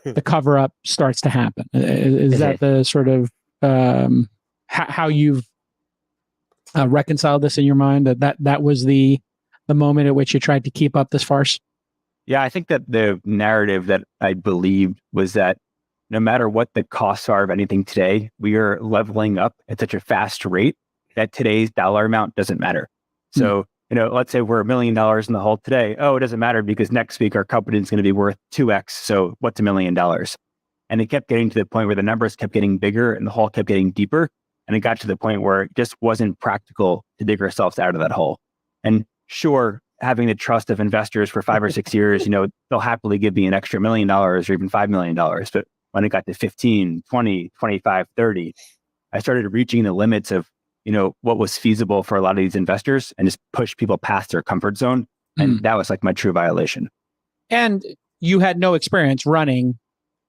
the cover up starts to happen. Is that the sort of how you've reconciled this in your mind? That was the moment at which you tried to keep up this farce? Yeah, I think that the narrative that I believed was that no matter what the costs are of anything today, we are leveling up at such a fast rate that today's dollar amount doesn't matter. So, let's say we're $1 million in the hole today. Oh, it doesn't matter because next week our company is going to be worth 2x. So what's $1 million? And it kept getting to the point where the numbers kept getting bigger and the hole kept getting deeper. And it got to the point where it just wasn't practical to dig ourselves out of that hole. And sure, having the trust of investors for 5 or 6 years, they'll happily give me an extra $1 million or even $5 million. But when it got to 15, 20, 25, 30, I started reaching the limits of, what was feasible for a lot of these investors and just pushed people past their comfort zone. And that was like my true violation. And you had no experience running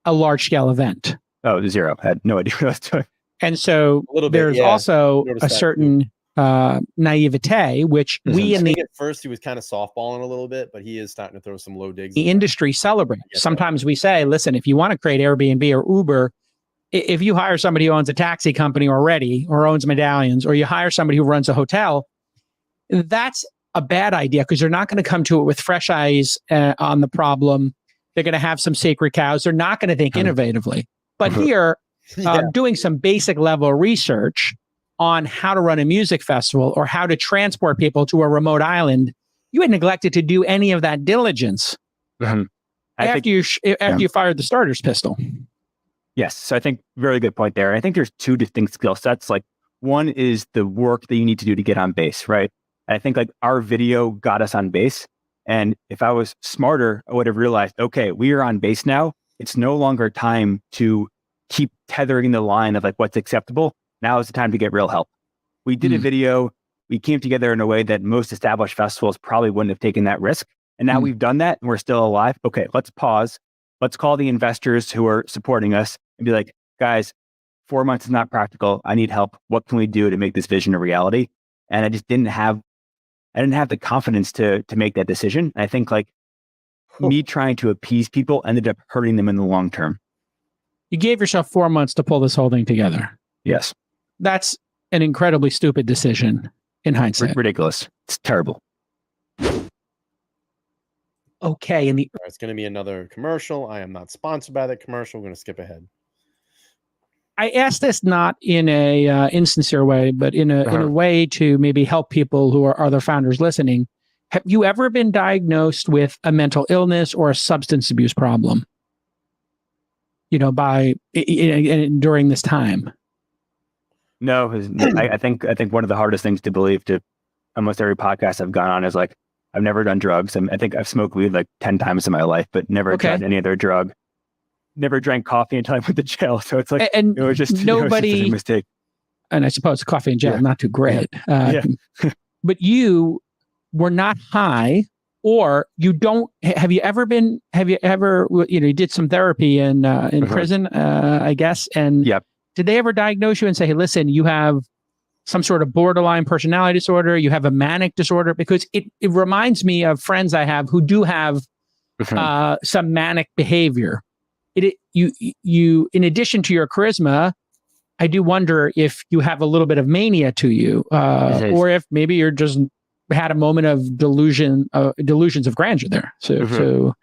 a large scale event. Oh, zero. I had no idea what I was doing. And so there's also a certain naivete, which we in the at first he was kind of softballing a little bit, but he is starting to throw some low digs. The industry celebrates. Sometimes we say, listen, if you want to create Airbnb or Uber, if you hire somebody who owns a taxi company already or owns medallions, or you hire somebody who runs a hotel, that's a bad idea because they're not going to come to it with fresh eyes on the problem. They're going to have some sacred cows. They're not going to think innovatively. But here, doing some basic level research on how to run a music festival or how to transport people to a remote island, you had neglected to do any of that diligence after you fired the starter's pistol. Yes. So I think very good point there. I think there's two distinct skill sets. Like one is the work that you need to do to get on base, right? And I think like our video got us on base. And if I was smarter, I would have realized, okay, we are on base now. It's no longer time to keep tethering the line of like what's acceptable. Now is the time to get real help. We did a video. We came together in a way that most established festivals probably wouldn't have taken that risk. And now we've done that and we're still alive. Okay, let's pause. Let's call the investors who are supporting us and be like, guys, 4 months is not practical. I need help. What can we do to make this vision a reality? And I just didn't have the confidence to make that decision. And I think like me trying to appease people ended up hurting them in the long term. You gave yourself 4 months to pull this whole thing together. Yes. That's an incredibly stupid decision in hindsight. Ridiculous. It's terrible. Okay. It's going to be another commercial. I am not sponsored by that commercial. We're going to skip ahead. I asked this not in a insincere way, but in a way to maybe help people who are other founders listening. Have you ever been diagnosed with a mental illness or a substance abuse problem? During this time? No, I think one of the hardest things to believe to almost every podcast I've gone on is like, I've never done drugs. I think I've smoked weed like 10 times in my life, but never tried any other drug. Never drank coffee until I went to jail. So it's like, it was just a mistake. And I suppose coffee in jail, not too great. But you were not high, or you don't, you did some therapy in prison, I guess. And did they ever diagnose you and say, hey, listen, you have some sort of borderline personality disorder, you have a manic disorder? Because it reminds me of friends I have who do have some manic behavior. You in addition to your charisma, I do wonder if you have a little bit of mania to you, or if maybe you're just had a moment of delusions of grandeur there. So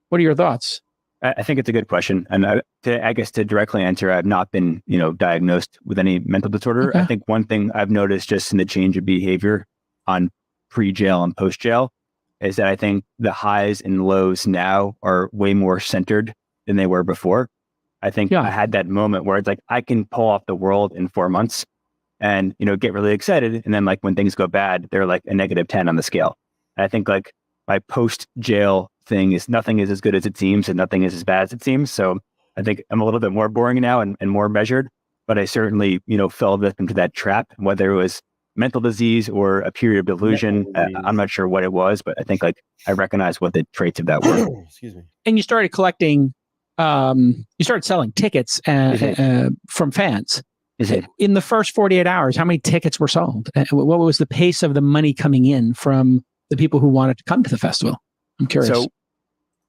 what are your thoughts? I think it's a good question. And I guess to directly answer, I've not been, diagnosed with any mental disorder. Okay. I think one thing I've noticed just in the change of behavior on pre-jail and post-jail is that I think the highs and lows now are way more centered than they were before. I think I had that moment where it's like, I can pull off the world in 4 months and, get really excited. And then like when things go bad, they're like a -10 on the scale. And I think like my post-jail thing is nothing is as good as it seems and nothing is as bad as it seems. So I think I'm a little bit more boring now and more measured, but I certainly, fell victim to that trap, whether it was mental disease or a period of delusion. I'm not sure what it was, but I think like I recognize what the traits of that were. Excuse me. And you started collecting, you started selling tickets from fans. In the first 48 hours, how many tickets were sold? What was the pace of the money coming in from the people who wanted to come to the festival? I'm curious. So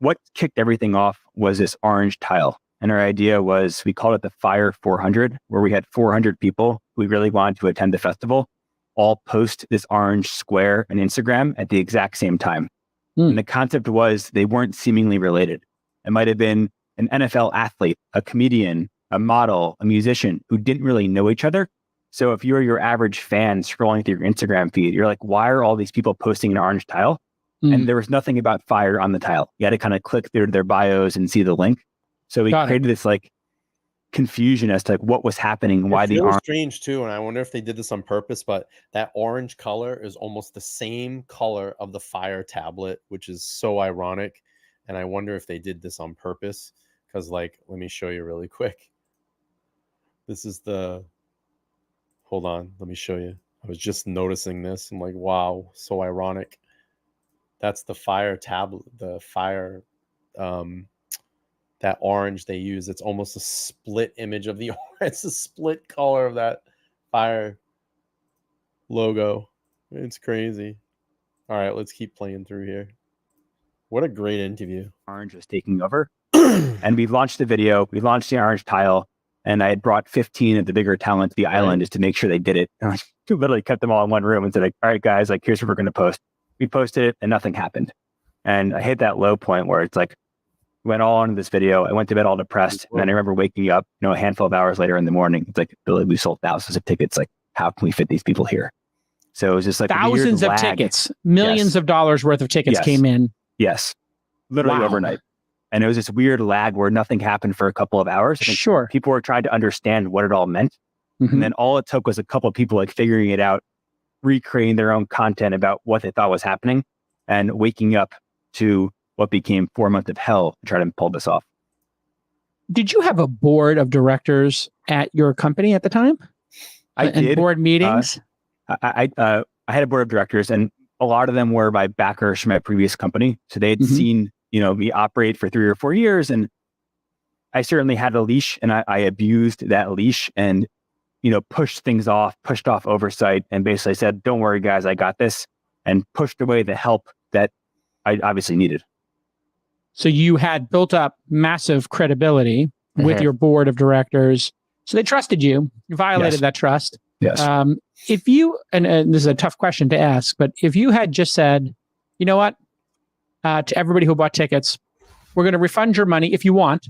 what kicked everything off was this orange tile. And our idea was, we called it the FRYE 400, where we had 400 people who really wanted to attend the festival, all post this orange square on Instagram at the exact same time. And the concept was they weren't seemingly related. It might have been an NFL athlete, a comedian, a model, a musician who didn't really know each other. So if you're your average fan scrolling through your Instagram feed, you're like, why are all these people posting an orange tile? And there was nothing about fire on the tile. You had to kind of click through their bios and see the link. So we created this like confusion as to like what was happening, why the orange. Strange too, and I wonder if they did this on purpose. But that orange color is almost the same color of the fire tablet, which is so ironic. And I wonder if they did this on purpose, because like, let me show you really quick. This is the. Hold on, let me show you. I was just noticing this. I'm like, wow, so ironic. That's the fire tablet, the fire, that orange they use. It's almost a split image of the orange. It's a split color of that fire logo. It's crazy. All right, let's keep playing through here. What a great interview. Orange was taking over. And we launched the video. We launched the orange tile. And I had brought 15 of the bigger talent to the island just to make sure they did it. And I literally kept them all in one room and said, like, all right, guys, like, here's what we're going to post. We posted it and nothing happened. And I hit that low point where it's like, went all into this video. I went to bed all depressed. And then I remember waking up, a handful of hours later in the morning. It's like, Billy, we sold thousands of tickets. Like, how can we fit these people here? So it was just like thousands of tickets, millions of dollars worth of tickets came in. Yes. Literally overnight. And it was this weird lag where nothing happened for a couple of hours. Sure. People were trying to understand what it all meant. And then all it took was a couple of people like figuring it out, recreating their own content about what they thought was happening, and waking up to what became 4 months of hell to try to pull this off. Did you have a board of directors at your company at the time? I did. Board meetings? I had a board of directors, and a lot of them were my backers from my previous company. So they had seen me operate for 3 or 4 years, and I certainly had a leash, and I abused that leash and, pushed off oversight, and basically said, don't worry, guys, I got this, and pushed away the help that I obviously needed. So you had built up massive credibility with your board of directors. So they trusted you. You violated that trust. Yes. If you, and this is a tough question to ask, but if you had just said, you know what, to everybody who bought tickets, we're going to refund your money if you want.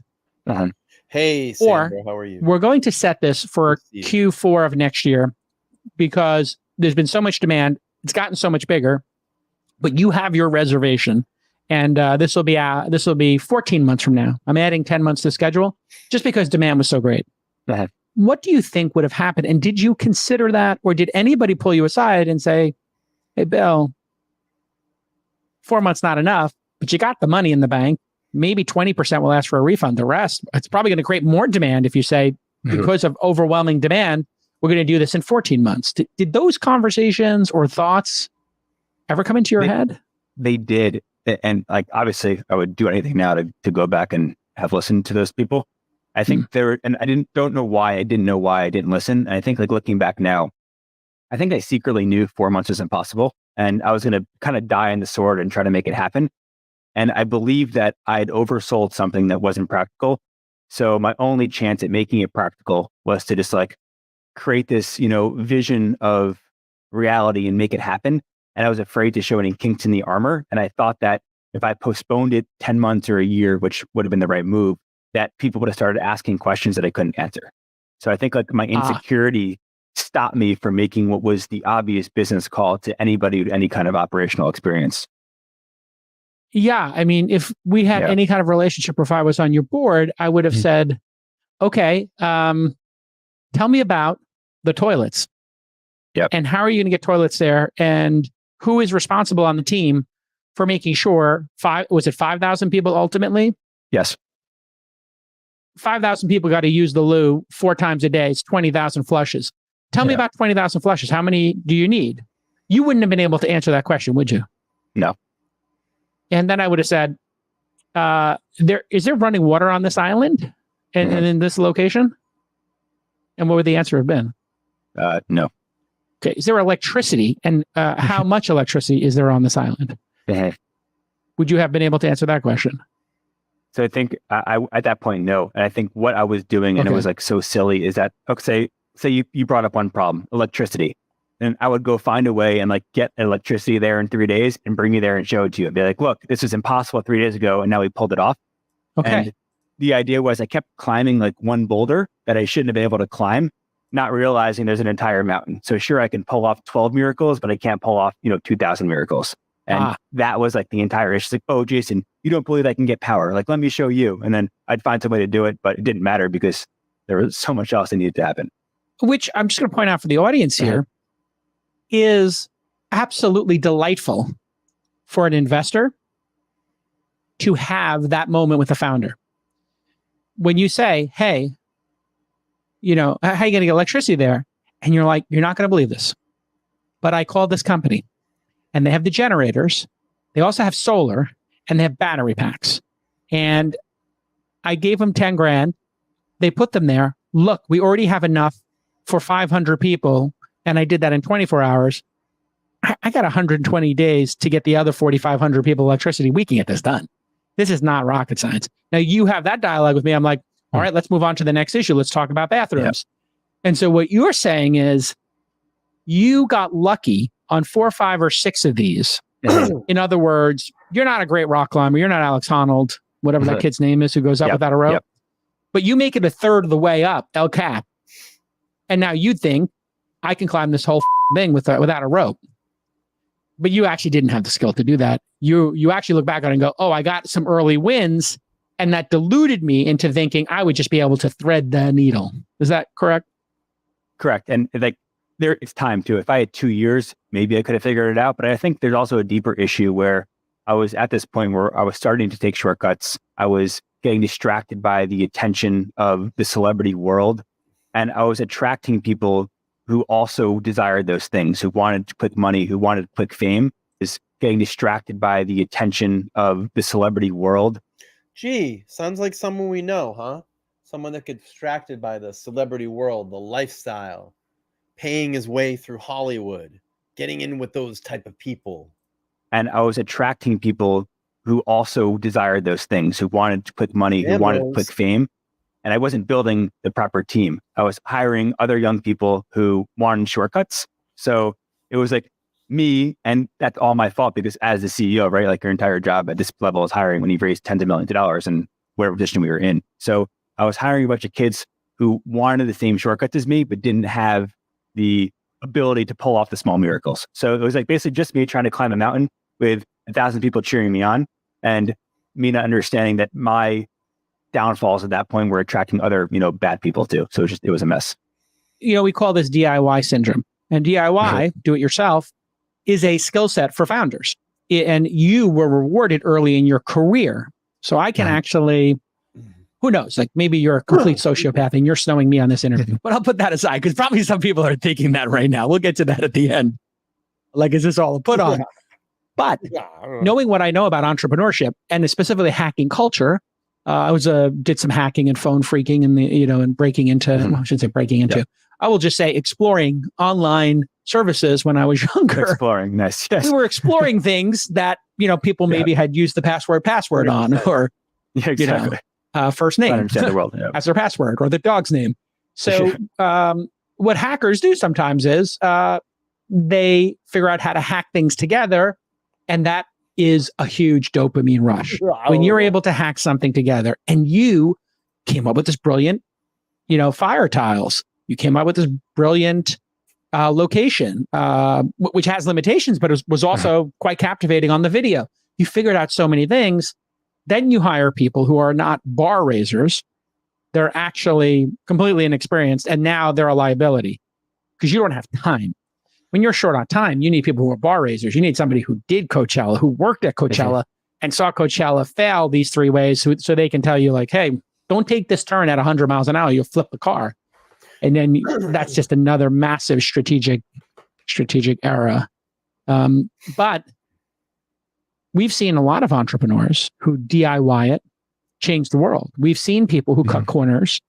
Hey, Sandra, how are you? We're going to set this for Q4 of next year because there's been so much demand. It's gotten so much bigger, but you have your reservation. And this will be 14 months from now. I'm adding 10 months to the schedule just because demand was so great. What do you think would have happened? And did you consider that, or did anybody pull you aside and say, hey, Bill, 4 months not enough, but you got the money in the bank. Maybe 20% will ask for a refund. The rest, it's probably going to create more demand if you say, because of overwhelming demand, we're going to do this in 14 months. Did those conversations or thoughts ever come into your head? They did. And like, obviously I would do anything now to go back and have listened to those people. I think and I didn't know why I didn't listen. And I think like looking back now, I think I secretly knew 4 months was impossible, and I was going to kind of die on the sword and try to make it happen. And I believe that I had oversold something that wasn't practical. So my only chance at making it practical was to just like create this, vision of reality and make it happen. And I was afraid to show any kinks in the armor. And I thought that if I postponed it 10 months or a year, which would have been the right move, that people would have started asking questions that I couldn't answer. So I think like my insecurity stopped me from making what was the obvious business call to anybody with any kind of operational experience. Yeah. I mean, if we had any kind of relationship, or if I was on your board, I would have said, okay, tell me about the toilets. Yep. And how are you going to get toilets there? And who is responsible on the team for making sure 5,000 people ultimately? Yes. 5,000 people got to use the loo 4 times a day. It's 20,000 flushes. Tell me about 20,000 flushes. How many do you need? You wouldn't have been able to answer that question, would you? No. And then I would have said, is there running water on this island and in this location? And what would the answer have been? No. Okay. Is there electricity? And how much electricity is there on this island? Would you have been able to answer that question? So I think I at that point, no. And I think what I was doing, and it was like so silly, is that, okay, say you brought up one problem, electricity. And I would go find a way and like get electricity there in 3 days and bring you there and show it to you and be like, look, this was impossible 3 days ago, and now we pulled it off. Okay. the idea was I kept climbing like one boulder that I shouldn't have been able to climb, not realizing there's an entire mountain. So sure, I can pull off 12 miracles, but I can't pull off, 2,000 miracles. And that was like the entire issue. It's like, oh, Jason, you don't believe I can get power. Like, let me show you. And then I'd find some way to do it, but it didn't matter because there was so much else that needed to happen. Which I'm just going to point out for the audience here is absolutely delightful for an investor to have that moment with the founder. When you say, hey, how are you going to get electricity there? And you're like, you're not going to believe this, but I called this company and they have the generators. They also have solar and they have battery packs. And I gave them 10 grand. They put them there. Look, we already have enough for 500 people. And I did that in 24 hours. I got 120 days to get the other 4,500 people electricity. We can get this done. This is not rocket science. Now you have that dialogue with me. I'm like, all right, let's move on to the next issue. Let's talk about bathrooms. And so what you're saying is you got lucky on 4, 5, or 6 of these. In other words, you're not a great rock climber. You're not Alex Honnold, whatever that kid's name is, who goes up without a rope. But you make it a third of the way up, El Cap. And now you think, I can climb this whole thing without a rope. But you actually didn't have the skill to do that. You actually look back on it and go, oh, I got some early wins. And that deluded me into thinking I would just be able to thread the needle. Is that correct? Correct. And like there is time too. If I had 2 years, maybe I could have figured it out. But I think there's also a deeper issue where I was at this point where I was starting to take shortcuts. I was getting distracted by the attention of the celebrity world. And I was attracting people who also desired those things, who wanted quick money, who wanted quick fame, is getting distracted by the attention of the celebrity world. Gee, sounds like someone we know, huh? Someone that gets distracted by the celebrity world, the lifestyle, paying his way through Hollywood, getting in with those type of people. And I was attracting people who also desired those things, who wanted quick money, who wanted quick fame. And I wasn't building the proper team. I was hiring other young people who wanted shortcuts. So it was like me, and that's all my fault because as the CEO, right, like your entire job at this level is hiring when you've raised tens of millions of dollars and whatever position we were in. So I was hiring a bunch of kids who wanted the same shortcuts as me, but didn't have the ability to pull off the small miracles. So it was like basically just me trying to climb a mountain with 1,000 people cheering me on and me not understanding that my downfalls at that point were attracting other, bad people too. So it was a mess. We call this DIY syndrome. And DIY, do it yourself, is a skill set for founders. And you were rewarded early in your career. So I can actually, who knows, like maybe you're a complete sociopath and you're snowing me on this interview. But I'll put that aside because probably some people are thinking that right now. We'll get to that at the end. Like, is this all a put on? But knowing what I know about entrepreneurship and specifically hacking culture, I did some hacking and phone freaking and and breaking into, well, I shouldn't say breaking into, I will just say exploring online services when I was younger. Exploring, nice. Yes. We were exploring things that, people maybe had used the password on or, first name understand the world, as their password or the dog's name. So what hackers do sometimes is they figure out how to hack things together. And that is a huge dopamine rush. When you're able to hack something together and you came up with this brilliant, fire tiles, you came up with this brilliant location, which has limitations, but it was also quite captivating on the video. You figured out so many things. Then you hire people who are not bar raisers. They're actually completely inexperienced. And now they're a liability because you don't have time. When you're short on time, you need people who are bar raisers. You need somebody who did Coachella, who worked at Coachella and saw Coachella fail these 3 ways so they can tell you like, hey, don't take this turn at 100 miles an hour. You'll flip the car. And then that's just another massive strategic error. But we've seen a lot of entrepreneurs who DIY it, change the world. We've seen people who cut corners,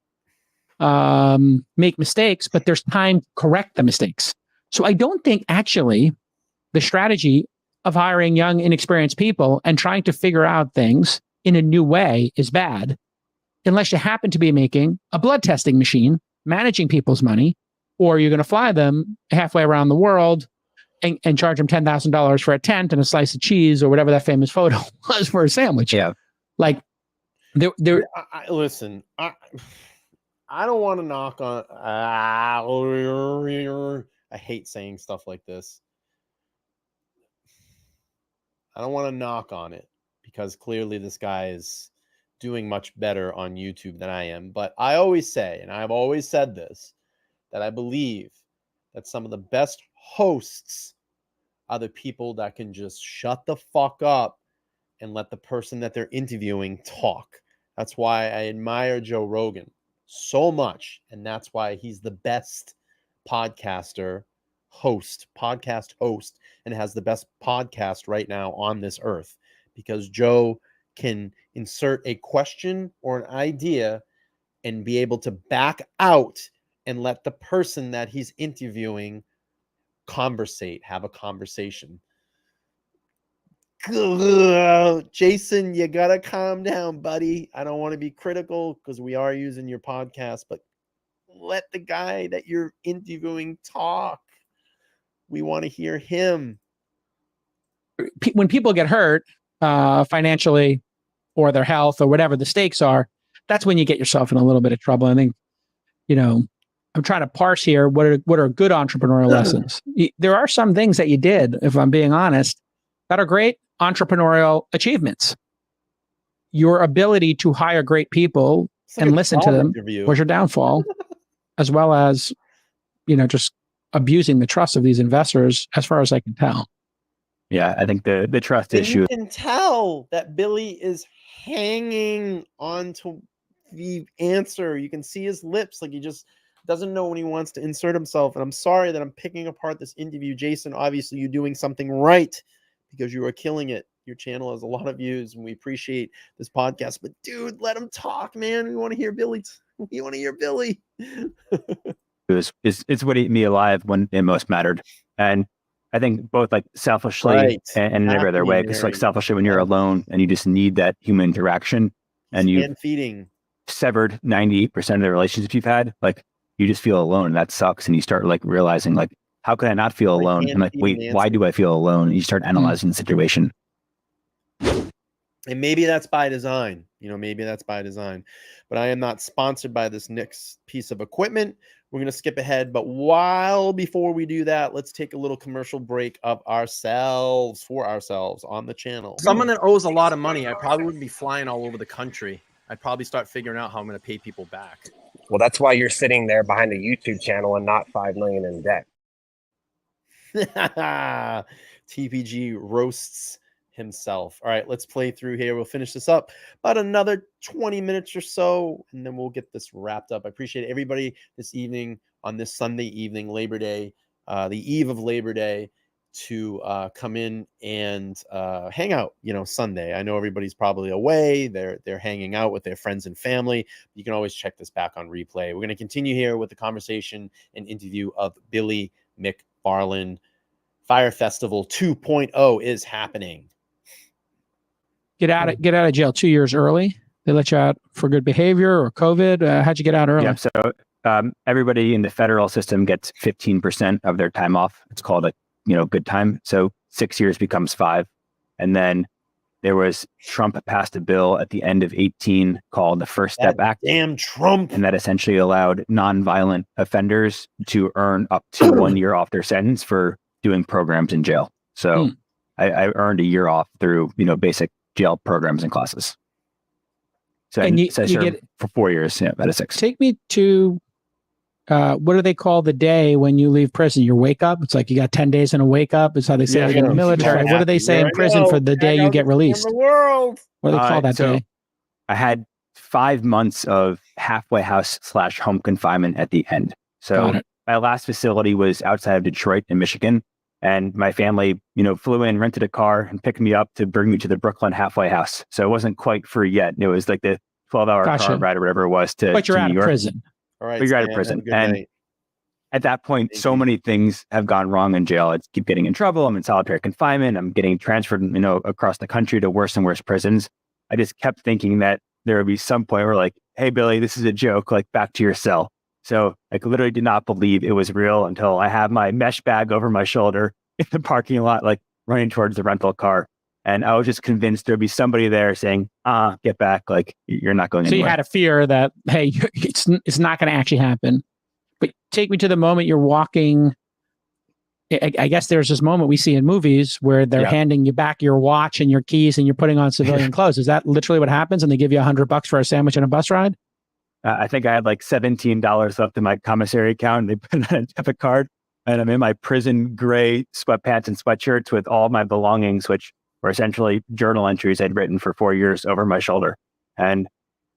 make mistakes, but there's time to correct the mistakes. So I don't think actually the strategy of hiring young, inexperienced people and trying to figure out things in a new way is bad, unless you happen to be making a blood testing machine, managing people's money, or you're going to fly them halfway around the world and charge them $10,000 for a tent and a slice of cheese or whatever that famous photo was for a sandwich. Yeah. Like Listen, I don't want to knock on. I hate saying stuff like this. I don't want to knock on it because clearly this guy is doing much better on YouTube than I am. But I always say, and I've always said this, that I believe that some of the best hosts are the people that can just shut the fuck up and let the person that they're interviewing talk. That's why I admire Joe Rogan so much. And that's why he's the best podcast host, and has the best podcast right now on this earth, because Joe can insert a question or an idea and be able to back out and let the person that he's interviewing have a conversation. Jason, you gotta calm down, buddy. I don't want to be critical because we are using your podcast, but let the guy that you're interviewing talk. We want to hear him. When people get hurt financially or their health or whatever the stakes are, that's when you get yourself in a little bit of trouble. I think, I'm trying to parse here what are good entrepreneurial lessons. There are some things that you did, if I'm being honest, that are great entrepreneurial achievements. Your ability to hire great people and listen to them was your downfall, as well as, just abusing the trust of these investors, as far as I can tell. Yeah, I think the trust And issue. you can tell that Billy is hanging on to the answer. You can see his lips, like he just doesn't know when he wants to insert himself. And I'm sorry that I'm picking apart this interview. Jason, obviously you're doing something right because you are killing it. Your channel has a lot of views and we appreciate this podcast. But dude, let him talk, man. We want to hear Billy. We want to hear Billy. It's what ate me alive when it most mattered. And I think both like selfishly and in every other way, because like selfishly when you're alone and you just need that human interaction and you severed 98% of the relationships you've had, like you just feel alone and that sucks. And you start like realizing like, how could I not feel alone? And like, wait, why do I feel alone? And you start analyzing the situation. And maybe that's by design, maybe that's by design, but I am not sponsored by this next piece of equipment. We're going to skip ahead, but before we do that, let's take a little commercial break for ourselves on the channel. Someone that owes a lot of money, I probably wouldn't be flying all over the country. I'd probably start figuring out how I'm going to pay people back. Well, that's why you're sitting there behind a YouTube channel and not $5 million in debt. TPG roasts himself. All right, let's play through here. We'll finish this up about another 20 minutes or so, and then we'll get this wrapped up. I appreciate everybody this evening on this Sunday evening, Labor Day, the eve of Labor Day, to come in and hang out. Sunday. I know everybody's probably away. They're hanging out with their friends and family. You can always check this back on replay. We're going to continue here with the conversation and interview of Billy McFarland. Fire Festival 2.0 is happening. Get out of jail 2 years early. They let you out for good behavior or COVID. How'd you get out early? Yeah, so everybody in the federal system gets 15% of their time off. It's called a good time. So 6 years becomes 5. And then Trump passed a bill at the end of 2018 called the First Step Act. Damn Trump. And that essentially allowed nonviolent offenders to earn up to 1 year off their sentence for doing programs in jail. So I earned a year off through, basic jail programs and classes. So I served for 4 years out of 6. Take me to, what do they call the day when you leave prison? Your wake up? It's like you got 10 days in a wake up. It's how they say it in the military. What do they say in prison for the day you get released? In the world. What do they call that day? I had 5 months of halfway house / home confinement at the end. So my last facility was outside of Detroit in Michigan. And my family, flew in, rented a car and picked me up to bring me to the Brooklyn halfway house. So it wasn't quite free yet. It was like the 12-hour car ride or whatever it was to New York. But you're out of prison. All right, but you're out of prison. And at that point, so many things have gone wrong in jail. I keep getting in trouble. I'm in solitary confinement. I'm getting transferred, across the country to worse and worse prisons. I just kept thinking that there would be some point where like, hey, Billy, this is a joke, like back to your cell. So I literally did not believe it was real until I have my mesh bag over my shoulder in the parking lot, like running towards the rental car. And I was just convinced there'd be somebody there saying, get back. Like, you're not going So you anywhere. had a fear that, hey, it's not going to actually happen. But take me to the moment you're walking. I guess there's this moment we see in movies where they're handing you back your watch and your keys and you're putting on civilian clothes. Is that literally what happens? And they give you $100 for a sandwich and a bus ride? I think I had like $17 left in my commissary account. And they put it on a debit card. And I'm in my prison gray sweatpants and sweatshirts with all my belongings, which were essentially journal entries I'd written for 4 years over my shoulder, and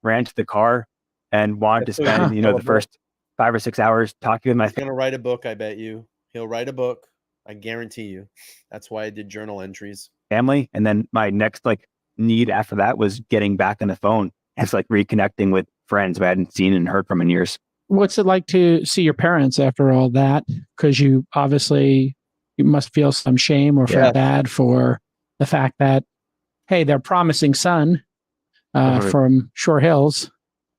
ran to the car and wanted to spend, the first 5 or 6 hours talking with my He's going to write a book, I bet you. He'll write a book. I guarantee you. That's why I did journal entries. family. And then my next need after that was getting back on the phone. It's like reconnecting with friends who I hadn't seen and heard from in years. What's it like to see your parents after all that? Because you must feel some shame or feel bad for the fact that, hey, their promising son from Shore Hills,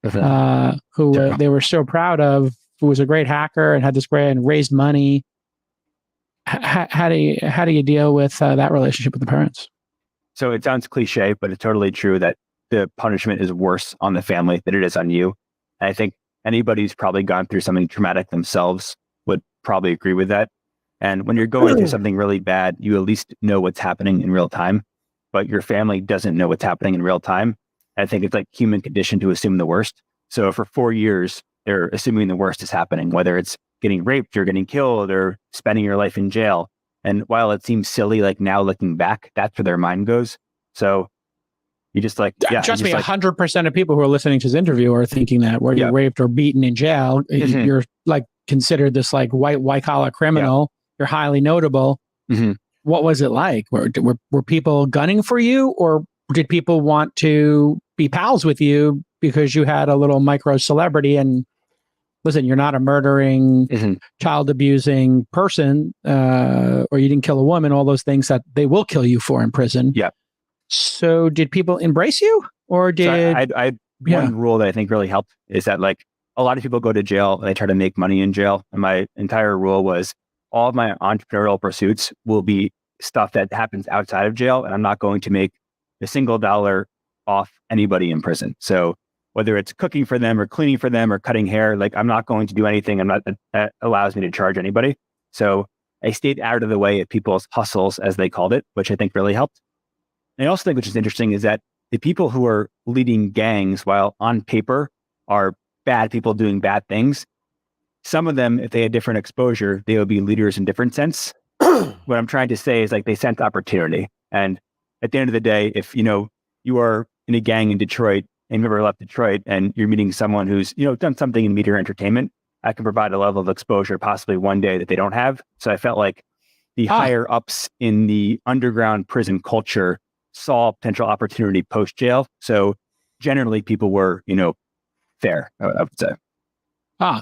who they were so proud of, who was a great hacker and had this great and raised money. How do you deal with that relationship with the parents? So it sounds cliche, but it's totally true that the punishment is worse on the family than it is on you. And I think anybody who's probably gone through something traumatic themselves would probably agree with that. And when you're going through something really bad, you at least know what's happening in real time, but your family doesn't know what's happening in real time. And I think it's like human condition to assume the worst. So for 4 years, they're assuming the worst is happening, whether it's getting raped or getting killed or spending your life in jail. And while it seems silly, like now looking back, that's where their mind goes. So you just trust me, 100% of people who are listening to this interview are thinking that where you're raped or beaten in jail, you're considered this white collar criminal. You're highly notable. What was it like? Were people gunning for you, or did people want to be pals with you because you had a little micro celebrity? And listen, you're not a murdering, child abusing person, or you didn't kill a woman, all those things that they will kill you for in prison. Yeah. So did people embrace you, or did... I one rule that I think really helped is that a lot of people go to jail and they try to make money in jail. And my entire rule was all of my entrepreneurial pursuits will be stuff that happens outside of jail. And I'm not going to make a single dollar off anybody in prison. So whether it's cooking for them or cleaning for them or cutting hair, I'm not going to do anything that allows me to charge anybody. So I stayed out of the way of people's hustles, as they called it, which I think really helped. And I also think, which is interesting, is that the people who are leading gangs, while on paper are bad people doing bad things, some of them, if they had different exposure, they would be leaders in different sense. What I'm trying to say is they sense opportunity. And at the end of the day, if you are in a gang in Detroit and you've never left Detroit and you're meeting someone who's done something in media or entertainment, I can provide a level of exposure possibly one day that they don't have. So I felt like the higher ups in the underground prison culture saw potential opportunity post jail. So generally people were, fair, I would say.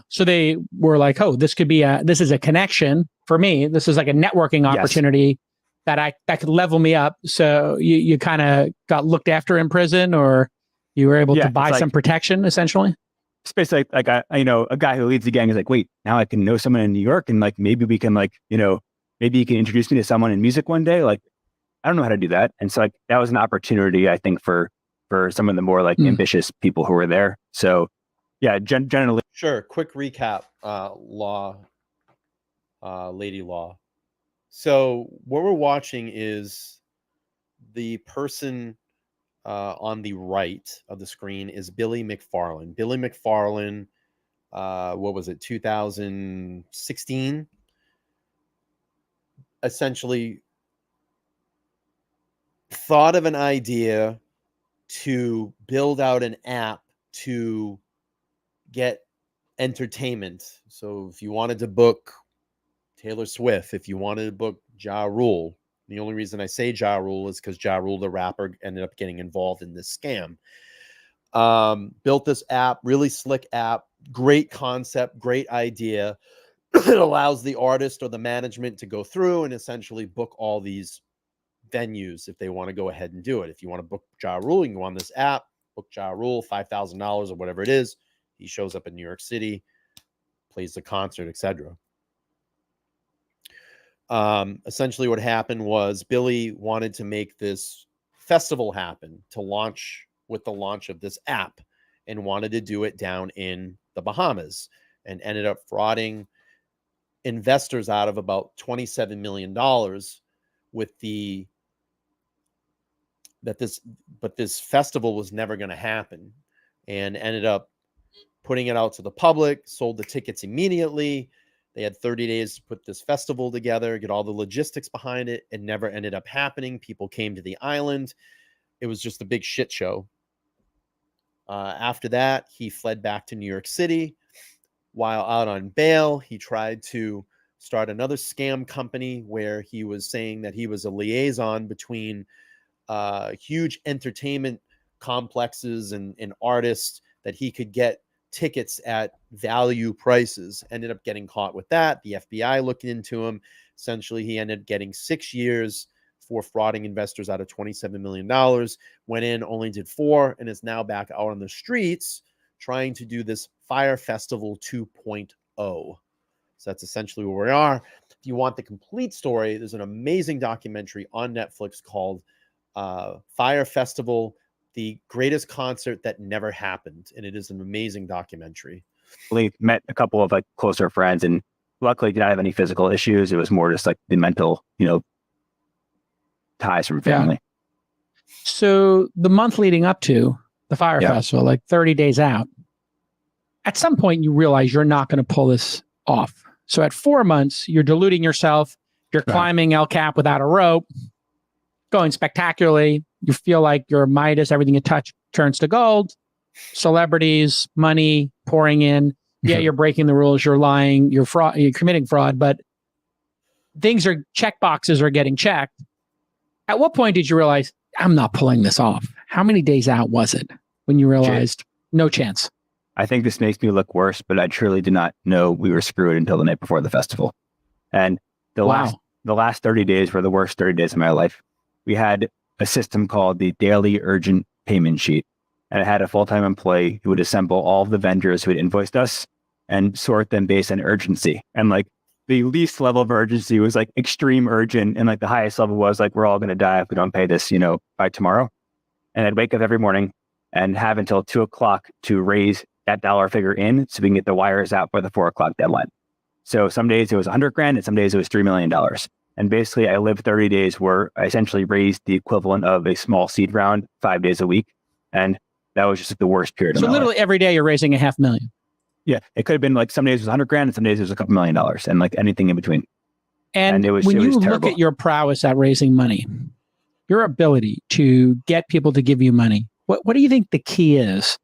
So they were like, oh, this is a connection for me. This is like a networking opportunity that could level me up. So you kind of got looked after in prison, or you were able to buy some protection, essentially. It's basically like a guy who leads the gang is like, wait, now I can know someone in New York, and maybe we can maybe you can introduce me to someone in music one day. I don't know how to do that. And so that was an opportunity, I think, for some of the more ambitious people who were there. So yeah, generally. Sure. Quick recap, Lady Law. So what we're watching is the person on the right of the screen is Billy McFarland. Billy McFarland, what was it, 2016? Essentially thought of an idea to build out an app to get entertainment. So if you wanted to book Taylor Swift, if you wanted to book Ja Rule, the only reason I say Ja Rule is because Ja Rule, the rapper, ended up getting involved in this scam. Built this app, really slick app, great concept, great idea. It allows the artist or the management to go through and essentially book all these venues if they want to go ahead and do it. If you want to book Ja Rule, you can go on this app, book Ja Rule, $5,000 or whatever it is. He shows up in New York City, plays the concert, etc. Essentially what happened was Billy wanted to make this festival happen to launch with the launch of this app, and wanted to do it down in the Bahamas, and ended up frauding investors out of about $27 million with this festival was never going to happen, and ended up putting it out to the public, sold the tickets immediately. They had 30 days to put this festival together, get all the logistics behind it. It never ended up happening. People came to the island. It was just a big shit show. After that, he fled back to New York City. While out on bail, he tried to start another scam company where he was saying that he was a liaison between huge entertainment complexes and artists, that he could get tickets at value prices. Ended up getting caught with that. The FBI looked into him. Essentially, he ended up getting 6 years for frauding investors out of $27 million. Went in, only did 4, and is now back out on the streets trying to do this Fire Festival 2.0. So that's essentially where we are. If you want the complete story, there's an amazing documentary on Netflix called Fire Festival, the greatest concert that never happened. And it is an amazing documentary. We met a couple of like closer friends, and luckily did not have any physical issues. It was more just like the mental, ties from family. Yeah. So the month leading up to the Fire Festival, like 30 days out, at some point you realize you're not going to pull this off. So at 4 months, you're deluding yourself. You're climbing El Cap without a rope, going spectacularly. You feel like you're Midas. Everything you touch turns to gold. Celebrities, money pouring in. Yeah, you're breaking the rules. You're lying. You're committing fraud. But check boxes are getting checked. At what point did you realize, I'm not pulling this off? How many days out was it when you realized no chance? I think this makes me look worse, but I truly did not know we were screwed until the night before the festival. And the last 30 days were the worst 30 days of my life. We had a system called the Daily Urgent Payment Sheet. And it had a full-time employee who would assemble all of the vendors who had invoiced us and sort them based on urgency. And like the least level of urgency was like extreme urgent. And like the highest level was like, we're all going to die if we don't pay this, by tomorrow. And I'd wake up every morning and have until 2:00 to raise that dollar figure in so we can get the wires out for the 4:00 deadline. So some days it was $100,000 and some days it was $3 million. And basically I lived 30 days where I essentially raised the equivalent of a small seed round 5 days a week. And that was just like the worst period of my life. So literally every day you're raising $500,000. Yeah. It could have been like some days it was $100,000 and some days it was a couple $1 million and like anything in between. And it was, when you terrible. Look at your prowess at raising money, your ability to get people to give you money, what do you think the key is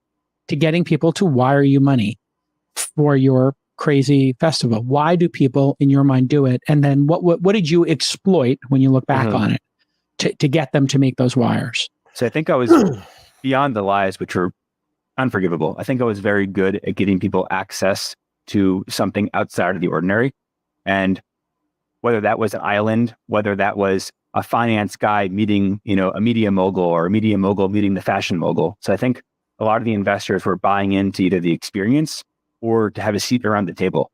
to getting people to wire you money for your crazy festival? Why do people in your mind do it? And then what did you exploit when you look back on it to get them to make those wires? So I think I was beyond the lies, which were unforgivable. I think I was very good at getting people access to something outside of the ordinary. And whether that was an island, whether that was a finance guy meeting, a media mogul, or a media mogul meeting the fashion mogul. So I think a lot of the investors were buying into either the experience or to have a seat around the table.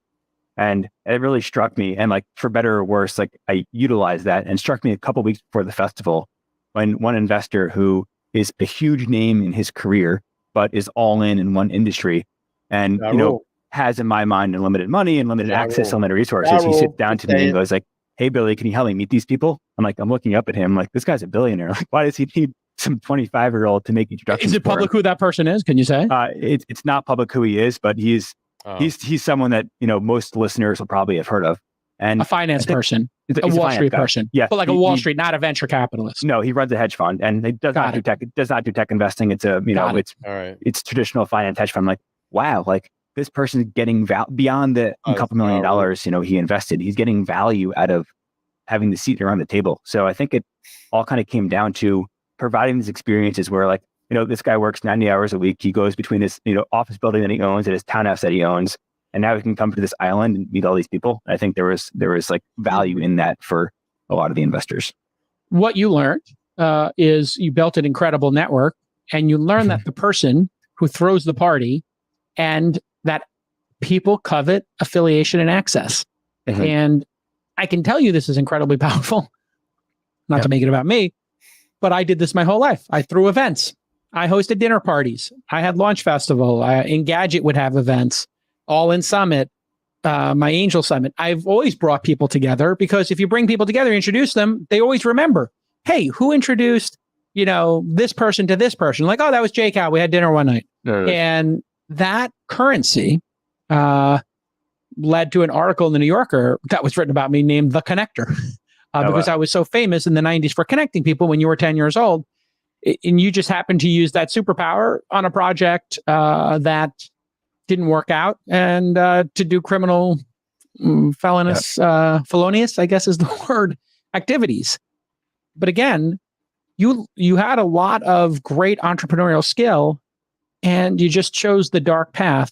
And it really struck me. And like, for better or worse, like I utilized that, and struck me a couple of weeks before the festival when one investor who is a huge name in his career, but is all in one industry and, has in my mind unlimited money and limited access, unlimited resources. He sits down to me and goes like, "Hey, Billy, can you help me meet these people?" I'm looking up at him like, this guy's a billionaire. Like, why does he need some 25-year-old to make introductions? Is it public who that person is? Can you say? It's not public who he is, but he's someone that, most listeners will probably have heard of. And a finance person, a Wall Street person. Yeah. But like a Wall Street, not a venture capitalist. No, he runs a hedge fund, and he does not do tech. It does not do tech investing. It's it's traditional finance hedge fund. I'm like, wow, like this person's getting beyond the couple $1 million, he invested. He's getting value out of having the seat around the table. So I think it all kind of came down to providing these experiences where like, this guy works 90 hours a week. He goes between his, office building that he owns and his townhouse that he owns. And now he can come to this island and meet all these people. I think there was like value in that for a lot of the investors. What you learned is you built an incredible network, and you learned that the person who throws the party and that people covet affiliation and access. And I can tell you this is incredibly powerful. Not to make it about me, but I did this my whole life. I threw events. I hosted dinner parties. I had Launch Festival. Engadget would have events. All In Summit, my Angel Summit. I've always brought people together because if you bring people together, introduce them, they always remember, hey, who introduced, this person to this person? Like, oh, that was Jake Howe. We had dinner one night. And that currency led to an article in the New Yorker that was written about me named The Connector because I was so famous in the 90s for connecting people when you were 10 years old. And you just happened to use that superpower on a project that didn't work out and to do criminal, felonious, I guess is the word, activities. But again, you had a lot of great entrepreneurial skill and you just chose the dark path.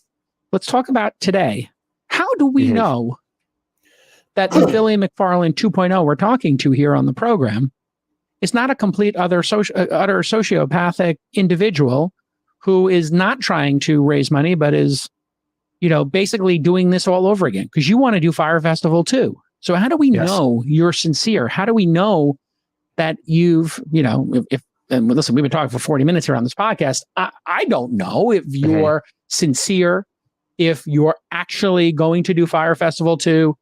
Let's talk about today. How do we know that the Billy McFarland 2.0 we're talking to here on the program is not a complete utter sociopathic individual who is not trying to raise money, but is, basically doing this all over again? Because you want to do Fire Festival too. So how do we know you're sincere? How do we know that you've, and listen, we've been talking for 40 minutes here on this podcast. I don't know if you're sincere, if you're actually going to do Fire Festival 2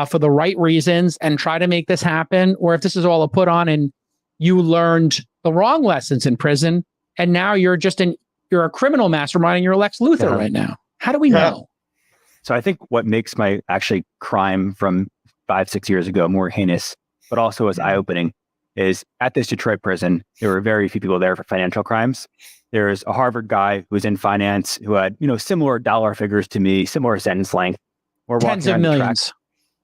for the right reasons and try to make this happen, or if this is all a put on and you learned the wrong lessons in prison and now you're a criminal mastermind and you're Lex Luthor right now. How do we know? So I think what makes my actually crime from 5-6 years ago more heinous, but also as eye-opening, is at this Detroit prison, there were very few people there for financial crimes. There's a Harvard guy who was in finance who had, similar dollar figures to me, similar sentence length. We're tens of millions.